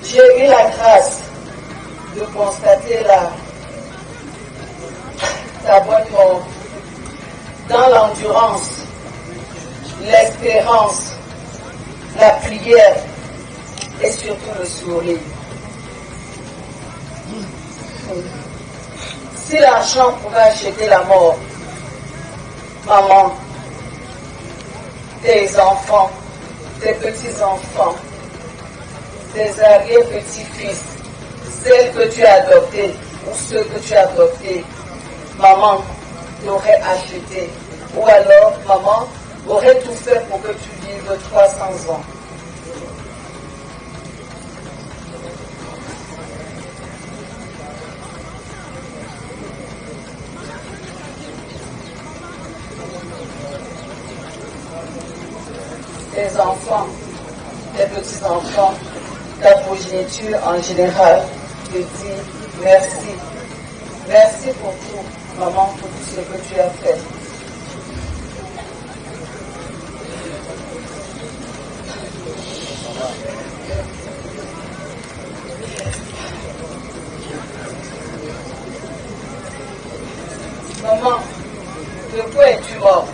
j'ai eu la grâce de constater ta bonne mort dans l'endurance, l'espérance, la prière et surtout le sourire. Si l'argent pouvait acheter la mort, maman, tes enfants, tes petits-enfants, tes arrière-petits-fils, celles que tu as adoptées ou ceux que tu as adoptés, maman l'aurait acheté. Ou alors, maman aurait tout fait pour que tu vives 300 ans. Tes enfants, tes petits-enfants, ta progéniture en général, te dit merci. Merci pour tout, maman, pour tout ce que tu as fait. Maman, de quoi es-tu morte?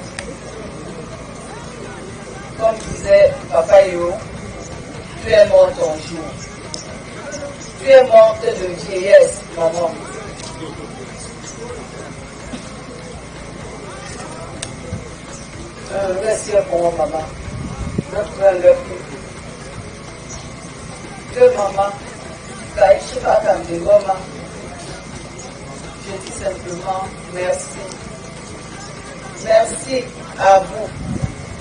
Comme disait Papa Yo, tu es morte un jour. Tu es morte de vieillesse, maman. Merci pour moi, maman. Je prends le plus. Que maman, je ne pas comme des maman. Je dis simplement merci. Merci à vous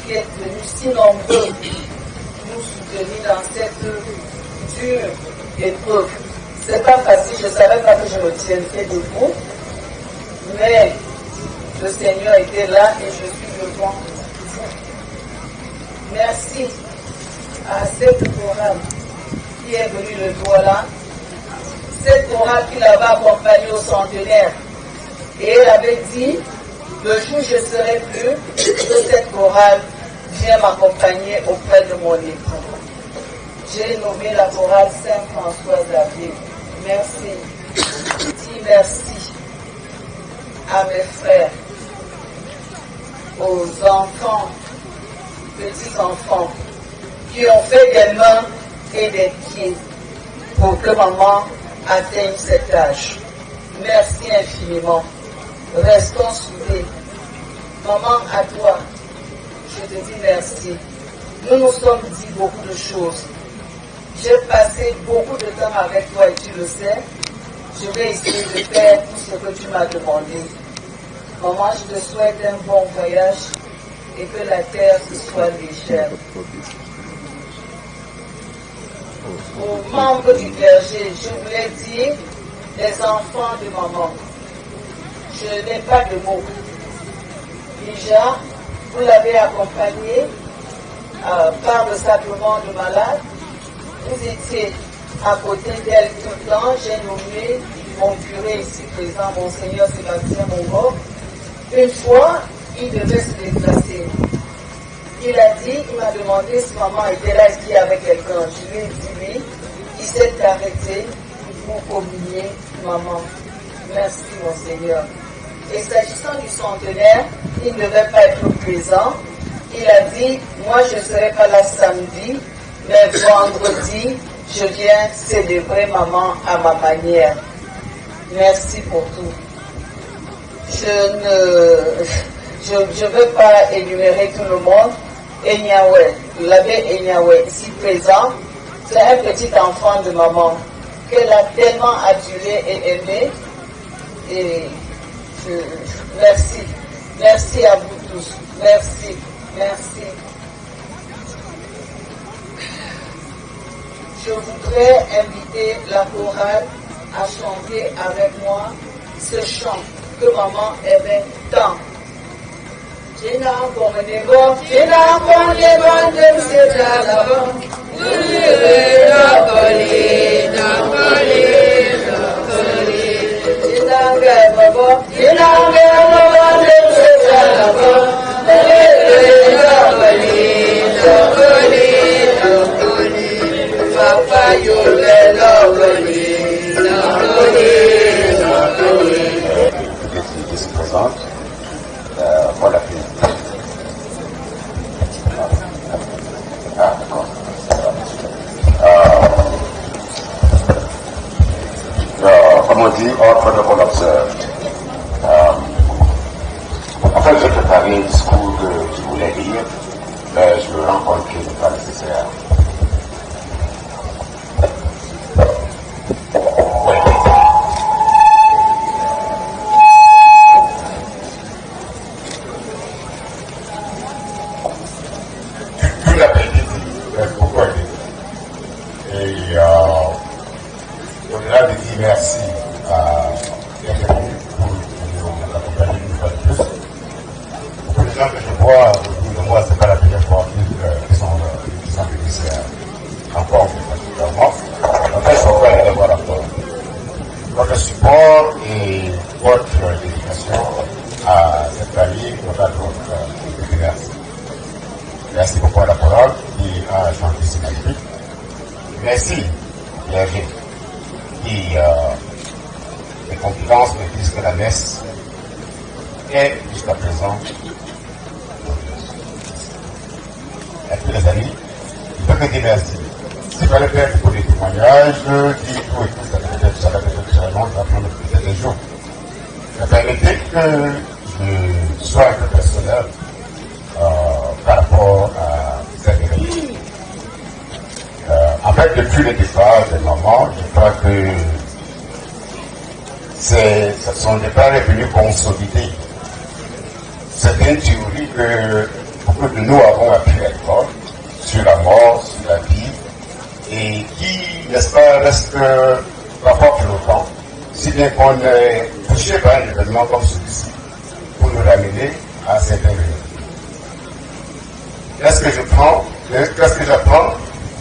qui êtes venus si nombreux nous soutenir dans cette dure épreuve. C'est pas facile, je ne savais pas que je me tiendrais debout, mais le Seigneur était là et je suis devant. Merci à cette chorale qui est venue le jour là, cette chorale qui l'avait accompagnée au centenaire. Et elle avait dit, le jour où je serai plus, que cette chorale vient m'accompagner auprès de mon époux. J'ai nommé la chorale Saint-François Xavier. Merci. Merci. à mes frères, aux enfants, petits-enfants, qui ont fait des mains et des pieds pour que maman atteigne cet âge. Merci infiniment. Restons soudés. Maman, à toi, je te dis merci. Nous nous sommes dit beaucoup de choses. J'ai passé beaucoup de temps avec toi et tu le sais. Je vais essayer de faire tout ce que tu m'as demandé. Maman, je te souhaite un bon voyage et que la terre se soit légère. Aux membres du clergé, je voulais dire les enfants de maman. Je n'ai pas de mots. Déjà, vous l'avez accompagné par le sacrement de malade. Vous étiez à côté d'elle tout le temps. J'ai nommé mon curé ici présent, Monseigneur Sébastien Mongo. Une fois, il devait se déplacer. Il m'a demandé si maman était là, est-ce qu'il y avait quelqu'un. Je lui ai dit oui. Il s'est arrêté pour communier maman. Merci, Monseigneur. Et s'agissant du centenaire, il ne devait pas être présent. Il a dit, moi je ne serai pas là samedi, mais vendredi, je viens célébrer maman à ma manière. Merci pour tout. Je ne veux pas énumérer tout le monde. Enyawé, l'abbé Enyawé, ici présent, c'est un petit enfant de maman qu'elle a tellement adulé et aimé. Et merci. Merci à vous tous. Merci. Merci. Je voudrais inviter la chorale à chanter avec moi ce chant que maman aimait tant. Qui se présente, voilà. Ah, d'accord. Comme on dit, all protocol observed. En fait, j'ai préparé un discours que je voulais lire, mais je me rends compte qu'il n'est pas nécessaire. Au-delà de dire merci à l'Institut pour nous accompagner une fois de plus. Pour les gens que je vois autour de moi, ce n'est pas la première fois qu'ils sont bénéficiaires encore particulièrement. En fait, c'est encore un devoir à faire. Votre support et votre dédication à cette famille, notre merci. Merci beaucoup à la parole qui a chanté ce magnifique. Merci, Hervé, qui les confidences me disent que la messe est jusqu'à présent. Et tous les amis, je peux que dire merci. S'il fallait faire pour des témoignages, dire tout et tout, ça va peut-être très long, ça va prendre peut-être des jours. Mais permettez que je sois un peu personnel par rapport à cette réalité. En fait, depuis le départ des mamans, je crois que ce sont des pas revenus consolider certaines théories que beaucoup de nous avons appris à l'école sur la mort, sur la vie, et qui, n'est-ce pas, restent parfois flottants, si bien qu'on est touché par un événement comme celui-ci pour nous ramener à certaines réalités. Qu'est-ce que j'apprends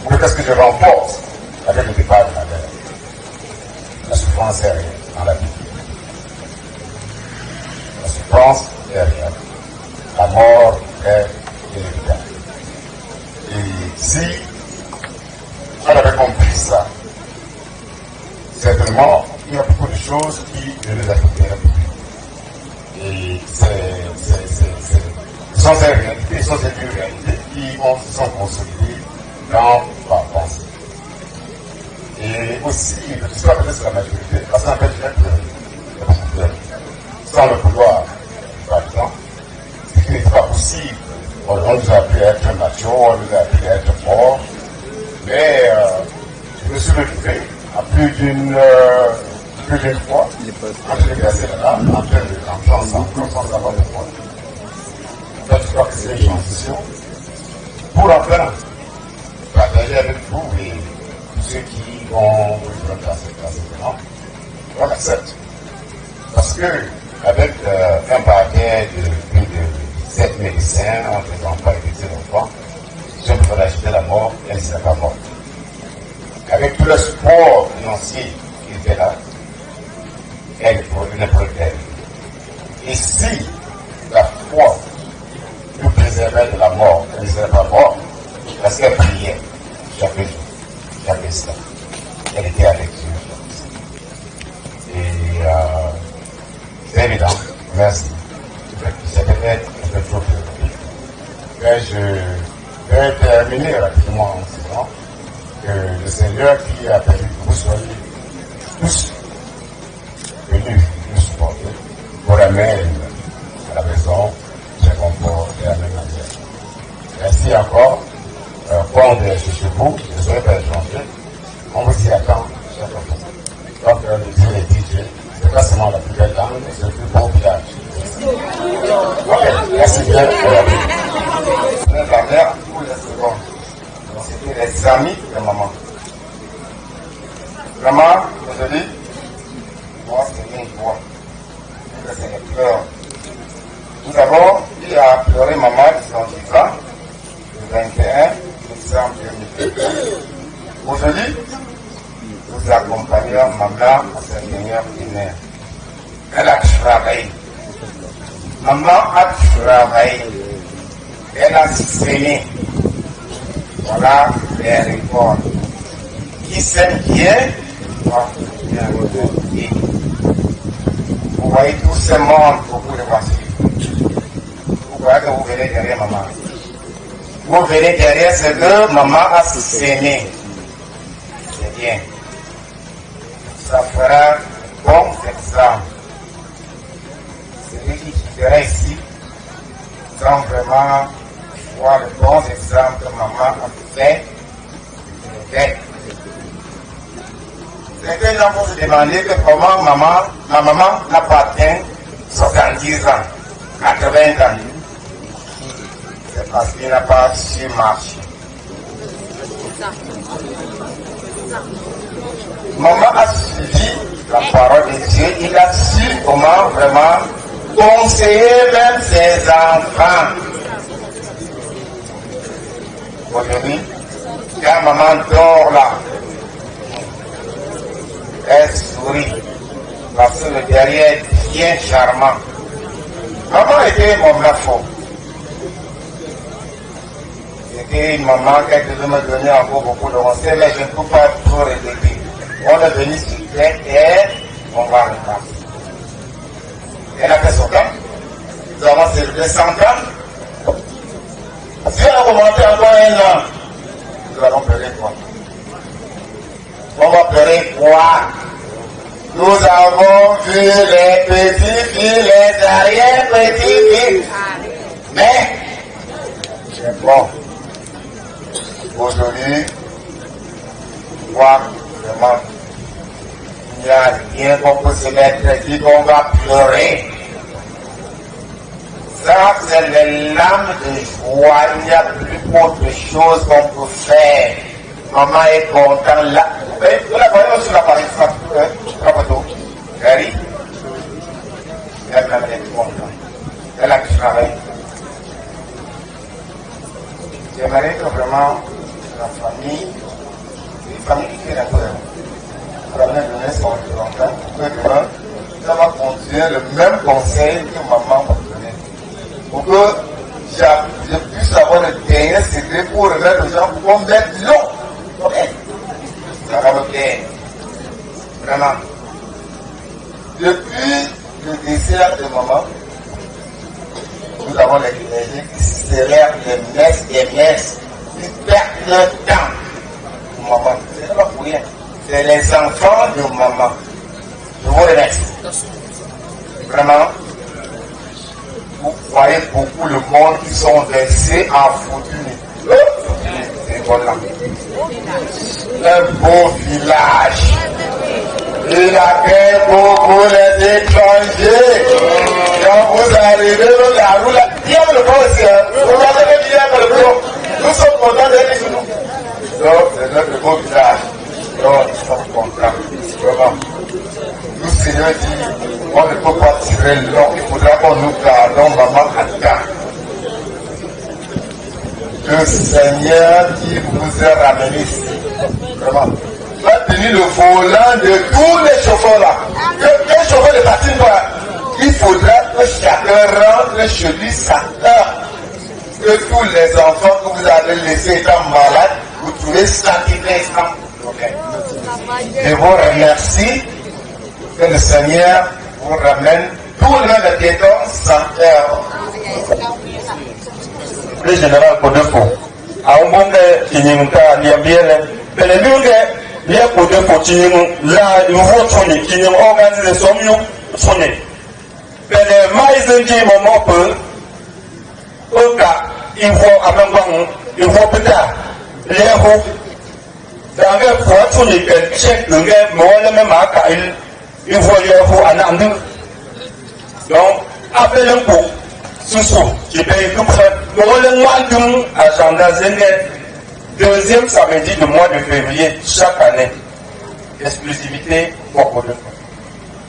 ou qu'est-ce que je remporte avec le départ de ma mère? La souffrance est réelle dans la vie. La souffrance est réelle. La mort est inévitable. Et si on avait compris ça, certainement, il y a beaucoup de choses qui ne nous affecteraient plus. réalités, ce sont ces deux réalités qui sont consolidées dans ma pensée. Et aussi, je suis peut-être sur la majorité, parce qu'en fait, sans le pouvoir, par exemple, ce qui n'est pas possible. On nous a appris à être macho, on nous a appris à être fort, mais je me suis retrouvé à plus d'une fois, quand je l'ai placé là, en train de ensemble, sans savoir pourquoi. En fait, je crois que c'est une transition pour enfin partager avec vous et tous ceux qui vont vous placer dans on accepte. Parce que, avec un paquet de 7 médecins, on ne présente pas éviter l'enfant, si on peut acheter la mort, elle ne serait pas morte. Avec tout le support financier qui était là, elle ne pourrait pas. Et si la foi nous préservait de la mort, elle ne serait pas morte, parce qu'elle priait chaque jour, chaque instant. Elle était avec Dieu. Et c'est évident, merci. C'est peut-être un peu trop théorique, mais je vais terminer rapidement en disant que le Seigneur qui a permis que vous soyez tous venus nous supporter, vous ramène à la maison, je comporte de la même manière. Merci encore. Quand on est chez vous, je ne serai pas étranger, on vous y attend chaque fois. Donc, le Dieu est DJ, c'est pas seulement la plus belle langue, mais c'est le plus beau village. Ok, merci bien. La mère, pour les secondes, c'était les amis de maman. Maman, je dis, moi c'est une voix. C'est les pleurs. Tout d'abord, il a pleuré maman qui sont 10 ans, le 21 décembre 2021. Aujourd'hui, nous accompagnons maman à sa dernière primaire. Elle a travaillé. Maman a travaillé. Elle a saigné. Voilà les réformes. Qui s'aime bien, doit bien regarder. Vous voyez tous ces mondes, beaucoup de voici. Vous voyez que vous venez derrière maman. Vous venez derrière, c'est que maman a saigné. C'est bien. Ça fera bon exemple. Celui qui quitterait ici sans vraiment voir le bon exemple que maman a fait. Certains gens vont se demander que comment ma maman n'a pas atteint 70 ans, 80 ans. C'est parce qu'il n'a pas su marcher. Maman a suivi la parole de Dieu, il a su comment vraiment conseiller même ses enfants. Aujourd'hui, quand maman dort là, elle sourit parce que le derrière est bien charmant. Maman était mon enfant. C'était une maman qui devait me donner encore beaucoup de conseils, mais je ne peux pas trop répéter. On est venu sur terre et on va repartir. Elle a fait son temps. Nous avons célébré 100 ans. Si on a remonté encore un an, nous allons pleurer quoi? On va pleurer quoi? Nous avons vu les petits-filles, les arrière-petits-filles. Mais, c'est bon. Aujourd'hui, voir vraiment, il n'y a rien qu'on peut se mettre et dire qu'on va pleurer. Ça, c'est les lames de joie. Il n'y a plus autre chose qu'on peut faire. Maman est contente là. Vous la voyez sur l'appareil photo. Elle rit. Elle est contente. Elle a travaillé. J'aimerais que vraiment la famille, une famille qui fait la peur, pour amener donner son longtemps, pour que demain, ça va continuer le même conseil que maman m'a donné. Pour que je puisse avoir le dernier secret pour remettre aux gens pour qu'on mette l'eau. Ça va me plaire. Vraiment. Depuis le décès de maman, nous avons les clergés qui se derrière les messes et messes. Ils perdent leur temps. Maman, c'est pas pour rien. C'est les enfants de maman. Je vous remercie. Vraiment, vous voyez beaucoup le monde qui sont versés en fortune. Et voilà. Un beau village. Il accueille beaucoup les étrangers. Quand vous arrivez dans la rue, il y a le bon aussi. Vous regardez le village dans le bureau. Nous sommes contents d'être ici. Donc, c'est notre beau village. Donc, nous sommes contents. Vraiment. Nous, Seigneur dit, on ne peut pas tirer long. Il faudra qu'on nous gardons maman à terre. Le Seigneur qui vous a ramené ici. Vraiment. Va tenir le volant de tous les chauffeurs là. Quel chauffeur ne patine pas? Il faudra que chacun rentre chez lui sa heure. Que tous les enfants que vous avez laissés étant malades, vous trouvez satisfaits sans problème. Je vous remercie que le Seigneur vous ramène tout le monde de piétons sans heure. Le général Kodefo, à un bon qui n'y a pas de bien, mais les lieux les Kodefo qui n'y ont là, ils vont sonner, qui n'y ont organisé son mieux sonner. Mais les maïs qui m'ont peu, au cas, ils vont à même temps, ils vont plus tard, les héros. Dans le point sur lesquels chèque le gars, moi le même à il voit les héros en andu. Donc, après le coup. Sous-sous, qui paye tout près. Nous allons agenda deuxième samedi du mois de février chaque année. Exclusivité pour Kodefo.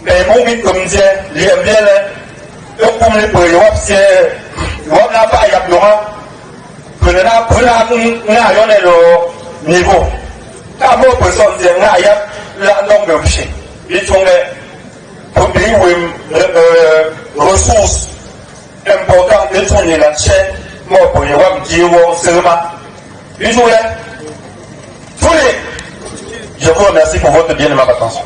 Mais mon but comme disait, les bien là, comme les prévoit, c'est, on n'a pas à y avoir, prenez le niveau. Quand mon personne dit, on a la langue de boucher. Ils sont les ressources important de soigner la chaîne, moi pour y avoir un petit seulement. Une journée, tous les. Je vous remercie pour votre bien et ma attention.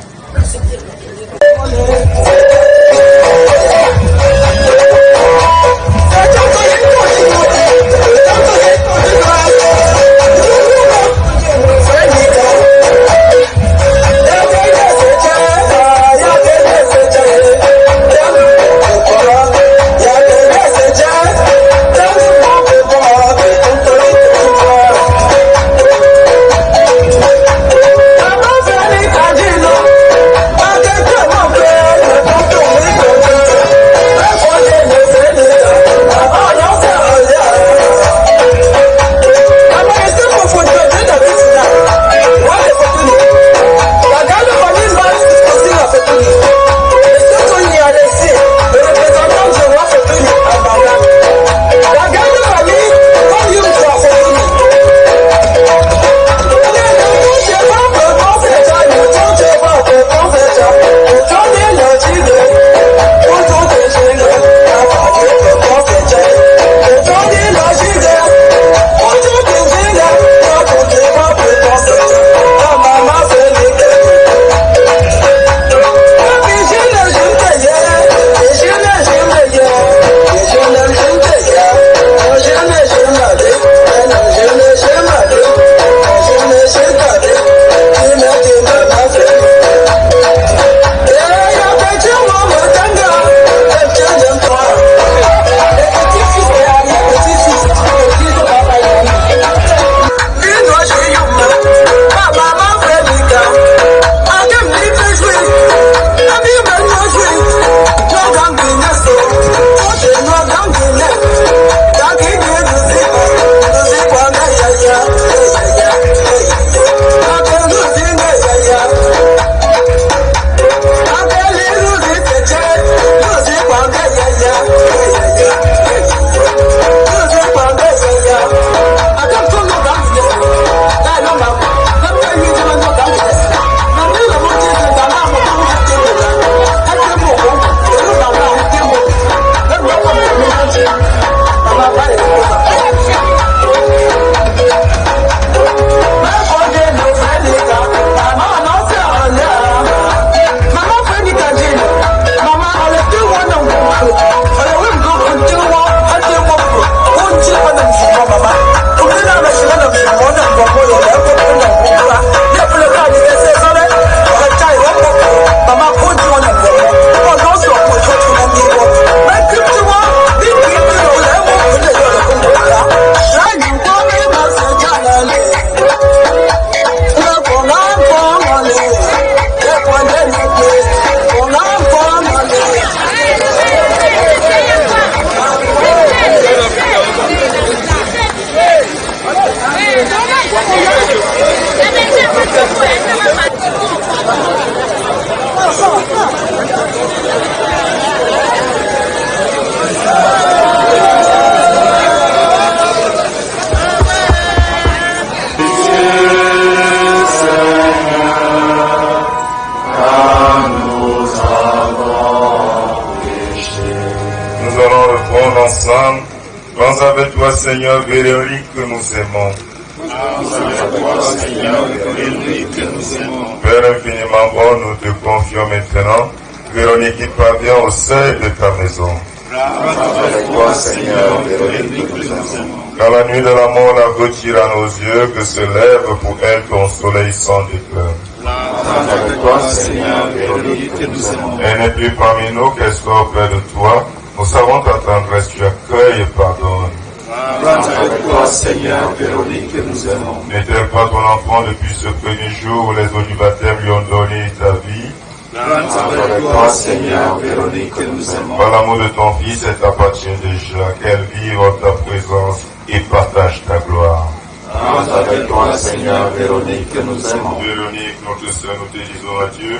Thank you. Seigneur Véronique, que nous aimons. Père infiniment bon, nous te confions maintenant Véronique qui parvient au seuil de ta maison. Quand la nuit de la mort la retire à nos yeux, que se lève pour elle ton soleil sans déclin. Elle n'est plus parmi nous, qu'elle soit auprès de toi. Nous savons ta tendresse, tu accueilles et pardonnes. Seigneur Véronique, que nous aimons. N'était pas ton enfant depuis ce premier jour où les eaux du baptême lui ont donné ta vie? Seigneur Véronique, que nous aimons. Par l'amour de ton Fils, elle t'appartient déjà, qu'elle vive en ta présence et partage ta gloire. Avec toi, Seigneur Véronique, que nous aimons. Véronique, notre sœur, nous te disons adieu.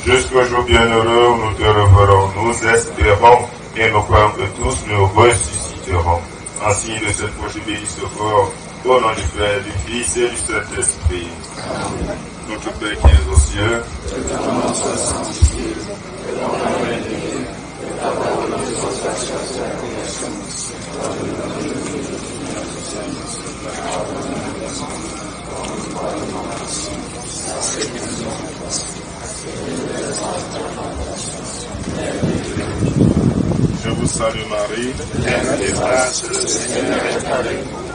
Jusqu'au jour bienheureux où nous te reverrons, nous espérons et nous croyons que tous nous ressusciterons. Ainsi, de cette proche bénisse fort, au nom du Père, du Fils et du Saint-Esprit. Notre Père qui es aux cieux, je vous salue Marie, pleine de grâce, le Seigneur est avec vous.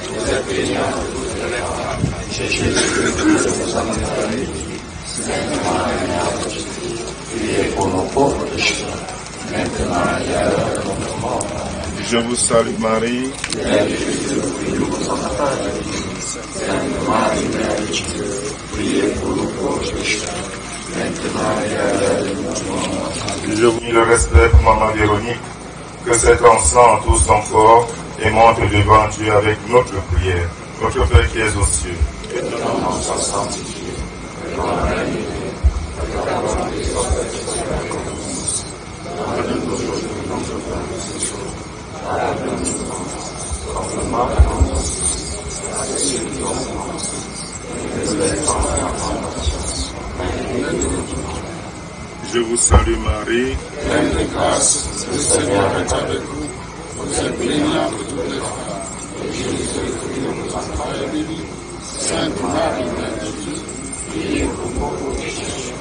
Vous êtes bénie entre toutes les femmes. Jésus, le fruit de vos entrailles, Sainte Marie, Mère de Dieu, priez pour nos pauvres pécheurs, maintenant et à l'heure de notre mort. Je vous salue Marie, pleine de Jésus, le fruit de vos entrailles, Sainte Marie, Mère de Dieu, priez pour nos pauvres pécheurs, maintenant et à l'heure de notre mort. Je vous dis le respect pour Maman Véronique, que cet encens tout son corps et monte devant Dieu avec notre prière. Notre Père qui es aux cieux, que ton nom soit sanctifié, que ton règne vienne, que ta volonté soit faite sur la terre comme au ciel. Donne-nous aujourd'hui notre pain de ce jour. Pardonne-nous nos offenses, conformément à ton justice, à ceux qui ont offensé, et ne nous laisse pas entrer en tentation, mais délivre-nous du mal. Je vous salue Marie, pleine de grâce, le Seigneur est avec vous. Vous êtes bénie entre toutes les femmes, et Jésus, le fruit de vos entrailles, est béni. Sainte Marie, Mère de Dieu, priez pour nous pauvres pécheurs,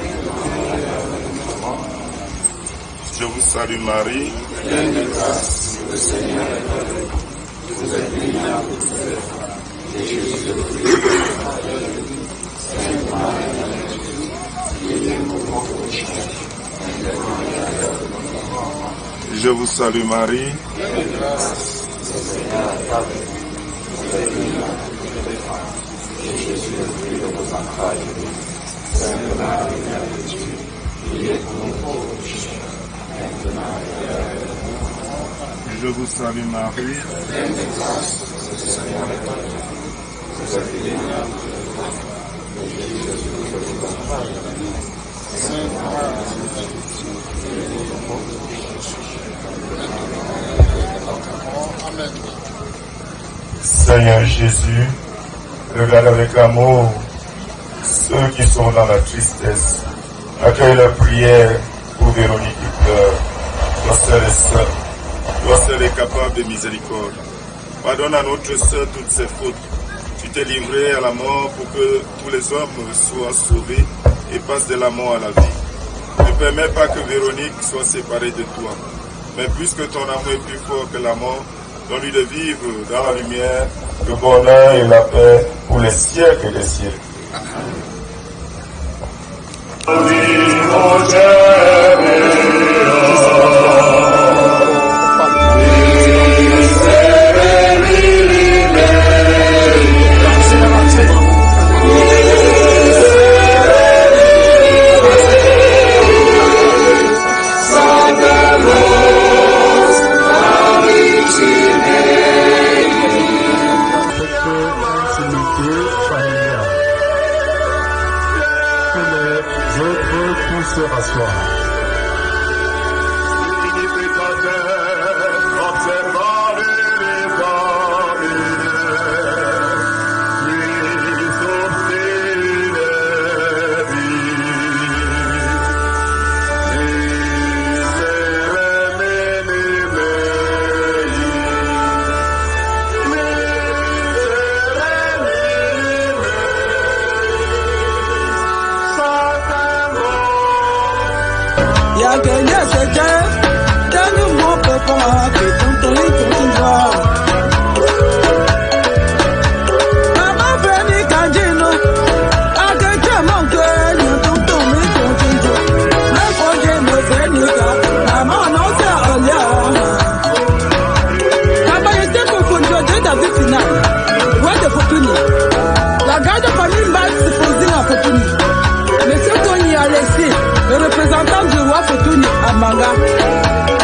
maintenant et à l'heure de notre mort. Je vous salue Marie, pleine de grâce, le Seigneur est avec vous. Vous êtes bénie entre toutes les femmes, et Jésus, le fruit de vos entrailles, est béni. Sainte Marie, Mère de Dieu, priez pour nous pauvres pécheurs, maintenant et à l'heure de notre mort. je vous salue Marie, pleine de grâce, le Seigneur est avec vous. Vous êtes bénie entre toutes les femmes, et Jésus, le fruit de vos entrailles, est béni. Sainte Marie, Mère de Dieu, priez pour nous pauvres pécheurs, maintenant et à l'heure de notre mort. je vous salue Marie, pleine de grâce, le Seigneur est avec vous. Vous êtes bénie entre toutes les femmes, et Jésus, le fruit de vos entrailles, est béni. Sainte Marie, Mère de Dieu, priez pour nous pauvres pécheurs, maintenant et à l'heure de notre mort. Amen. Seigneur Jésus, regarde avec amour ceux qui sont dans la tristesse. Accueille la prière pour Véronique qui pleure. Toi seul est seul. Toi seul est capable de miséricorde. Pardonne à notre sœur toutes ses fautes. Tu t'es livré à la mort pour que tous les hommes soient sauvés et passent de la mort à la vie. Ne permets pas que Véronique soit séparée de toi. Mais puisque ton amour est plus fort que la mort, donne-lui de vivre dans la lumière, le bonheur et la paix pour les siècles des siècles. Se rasseoir.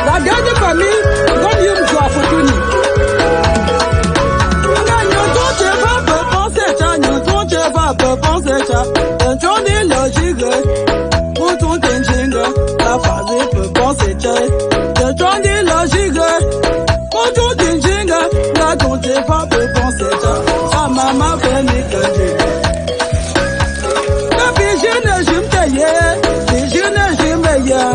La grande famille, comme il me doit Fortuny. La famille peut penser de ton dit logique. Pour tout dingue, la compte pas peut penser sa maman fait mes candidats. La pigeonne, je me taillais, pigeonne, je me taillais.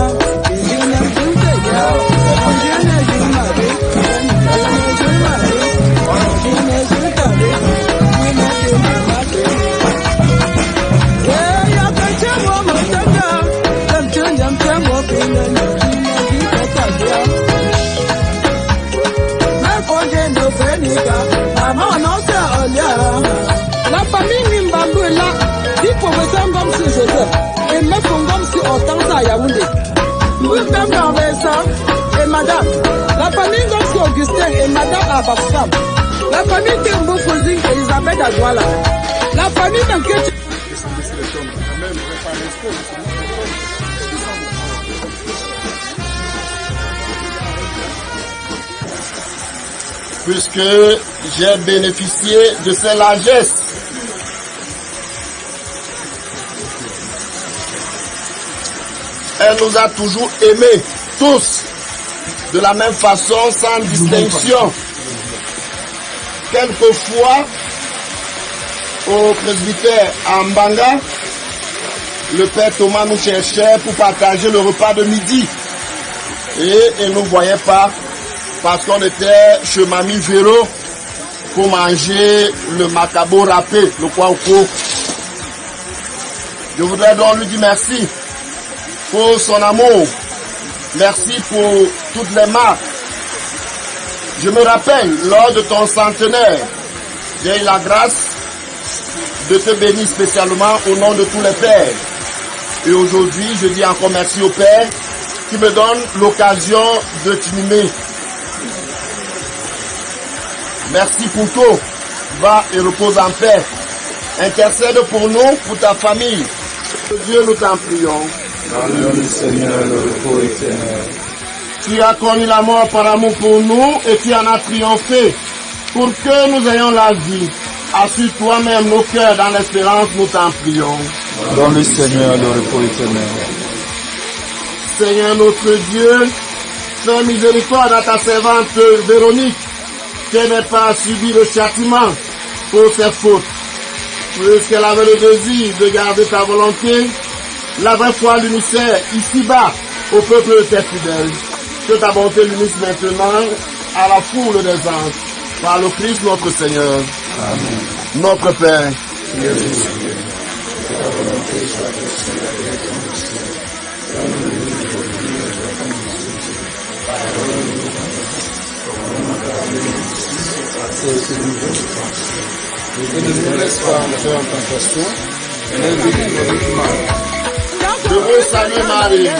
La famille Nimbambo est là, dit professeur Ngom si Joseph, et me font Ngom si Hortense à Yaoundé. Nous-mêmes Vincent et madame. La famille Ngom si Augustin et madame Abafam. La famille Tembo Fozing et Elisabeth Adouala. La famille d'Enquête. Puisque j'ai bénéficié de ses largesses. Elle nous a toujours aimés, tous, de la même façon, sans distinction. Quelquefois, au presbytère à Mbanga, le père Thomas nous cherchait pour partager le repas de midi. Et il ne nous voyait pas parce qu'on était chez Mamie Véro pour manger le macabo râpé, le kwauko. Je voudrais donc lui dire merci pour son amour. Merci pour toutes les marques. Je me rappelle, lors de ton centenaire, j'ai eu la grâce de te bénir spécialement au nom de tous les pères. Et aujourd'hui, je dis encore merci au Père qui me donne l'occasion de t'inhumer. Merci pour tout. Va et repose en paix. Intercède pour nous, pour ta famille. Dieu, nous t'en prions. Donne-nous, Seigneur, le repos éternel. Tu as connu la mort par amour pour nous et tu en as triomphé. Pour que nous ayons la vie, assure toi-même nos cœurs dans l'espérance, nous t'en prions. Donne-nous, Seigneur, le repos éternel. Seigneur notre Dieu, fais miséricorde à ta servante Véronique, qui n'ait pas subi le châtiment pour ses fautes. Puisqu'elle avait le désir de garder ta volonté, la vraie foi l'unissait ici-bas au peuple de tes fidèles. Que ta bonté l'unisse maintenant à la foule des anges. Par le Christ notre Seigneur. Amen. Notre Père. Et ne nous laisse pas entrer en tentation, mais délivre-nous du mal. Je veux saluer Marie.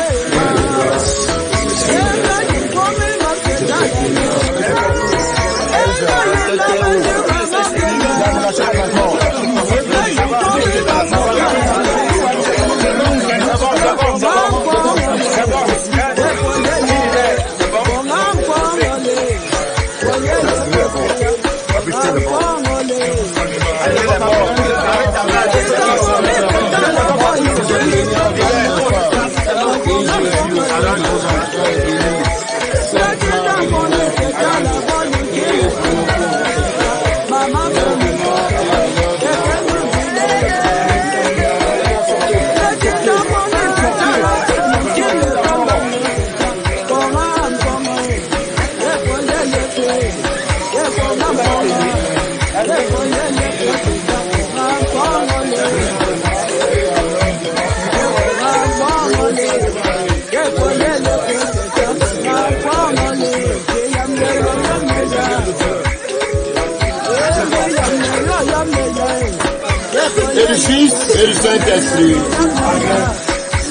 du Fils et du Saint-Esprit.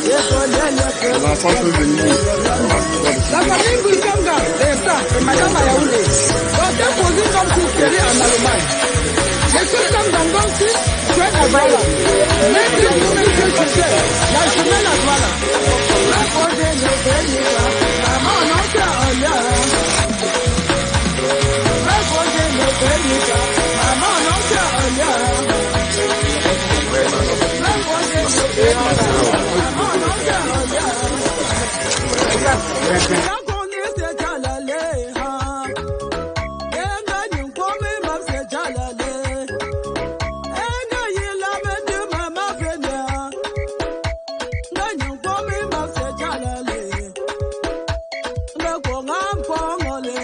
Les enfants peuvent venir. La famille Bouikanga, et Madame Ayaoundé, ont déposé comme souscrits en Allemagne. Monsieur Kamdangonsi, Joël Adwala, Maître Monsieur Tuchel, la jumelle Adwala. La projet de Bénika, maman non c'est un lien. La projet de Bénika, maman non c'est un lien. La projet de Bénika, maman non c'est un lien. La connaît c'est Jalale, hein. Et gagne comme même c'est Jalale. Et gagne la bête de maman Vénia. Gagne comme même c'est Jalale. Le Kongam Kongole,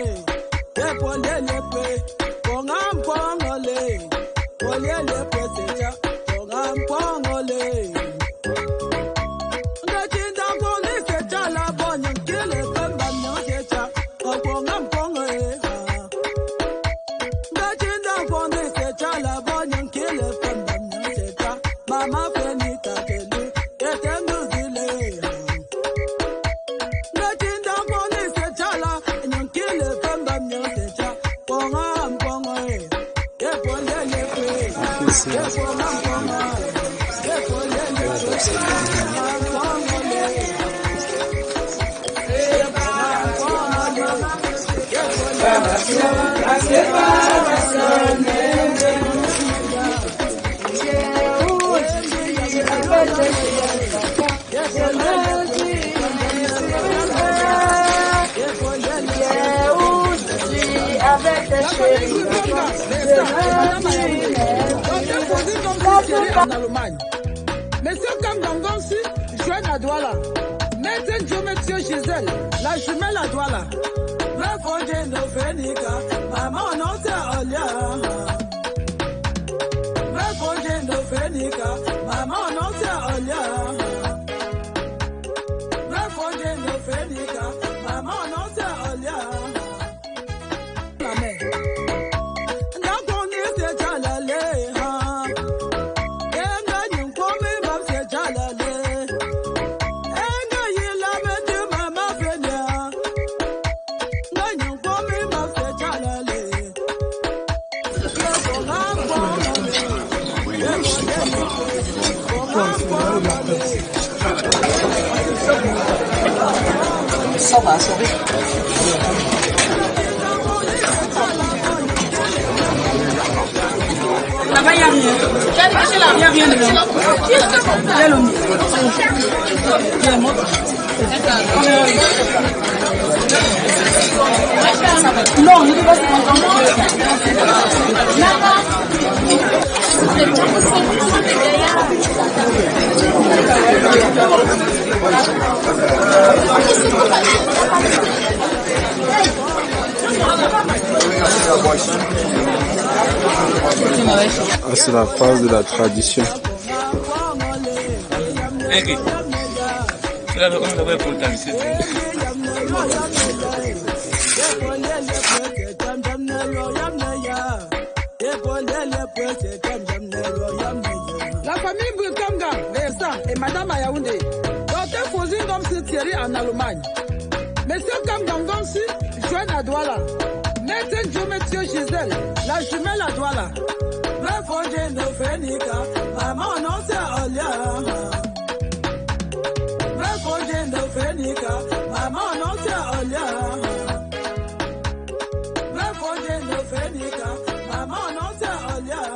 le Pondé l'épée. Kongam Kongole, Pondé l'épée c'est ça. Kongam Kongole. Mama Fenika Keli, Etenguzile. Natinda Kone Sechala, Nyankile Pamba Nyansecha, Pongam Pongo, Epolele, Epongam Pongo, en Allemagne. Monsieur Kamdangonsi, Joël Adwala. Maître Dieu Gisèle, la jumelle Adwala. Le projet de Fénica, maman non c'est un lien. Le projet de Fénica, maman non c'est un lien. Le projet de Fénica, maman non c'est un lien. La mère. Ça va, ça va. Là-bas, il n'y a rien. Il n'y a rien de là. Il y a l'homme. Il y a mort. Non, il ne peut pas se prendre. Ah, c'est la phase de la tradition. La famille Bouikanga, et Madame Ayaoundé ont déposé comme Thierry en Allemagne. Monsieur Kamdangonsi, Joël Adwala. Maître Dieu Gisèle, la jumelle Adwala. Le projet de Fénica, maman non c'est un lien. Le projet de Fénica, maman non c'est un lien. Le projet de Fénica, maman non c'est un lien.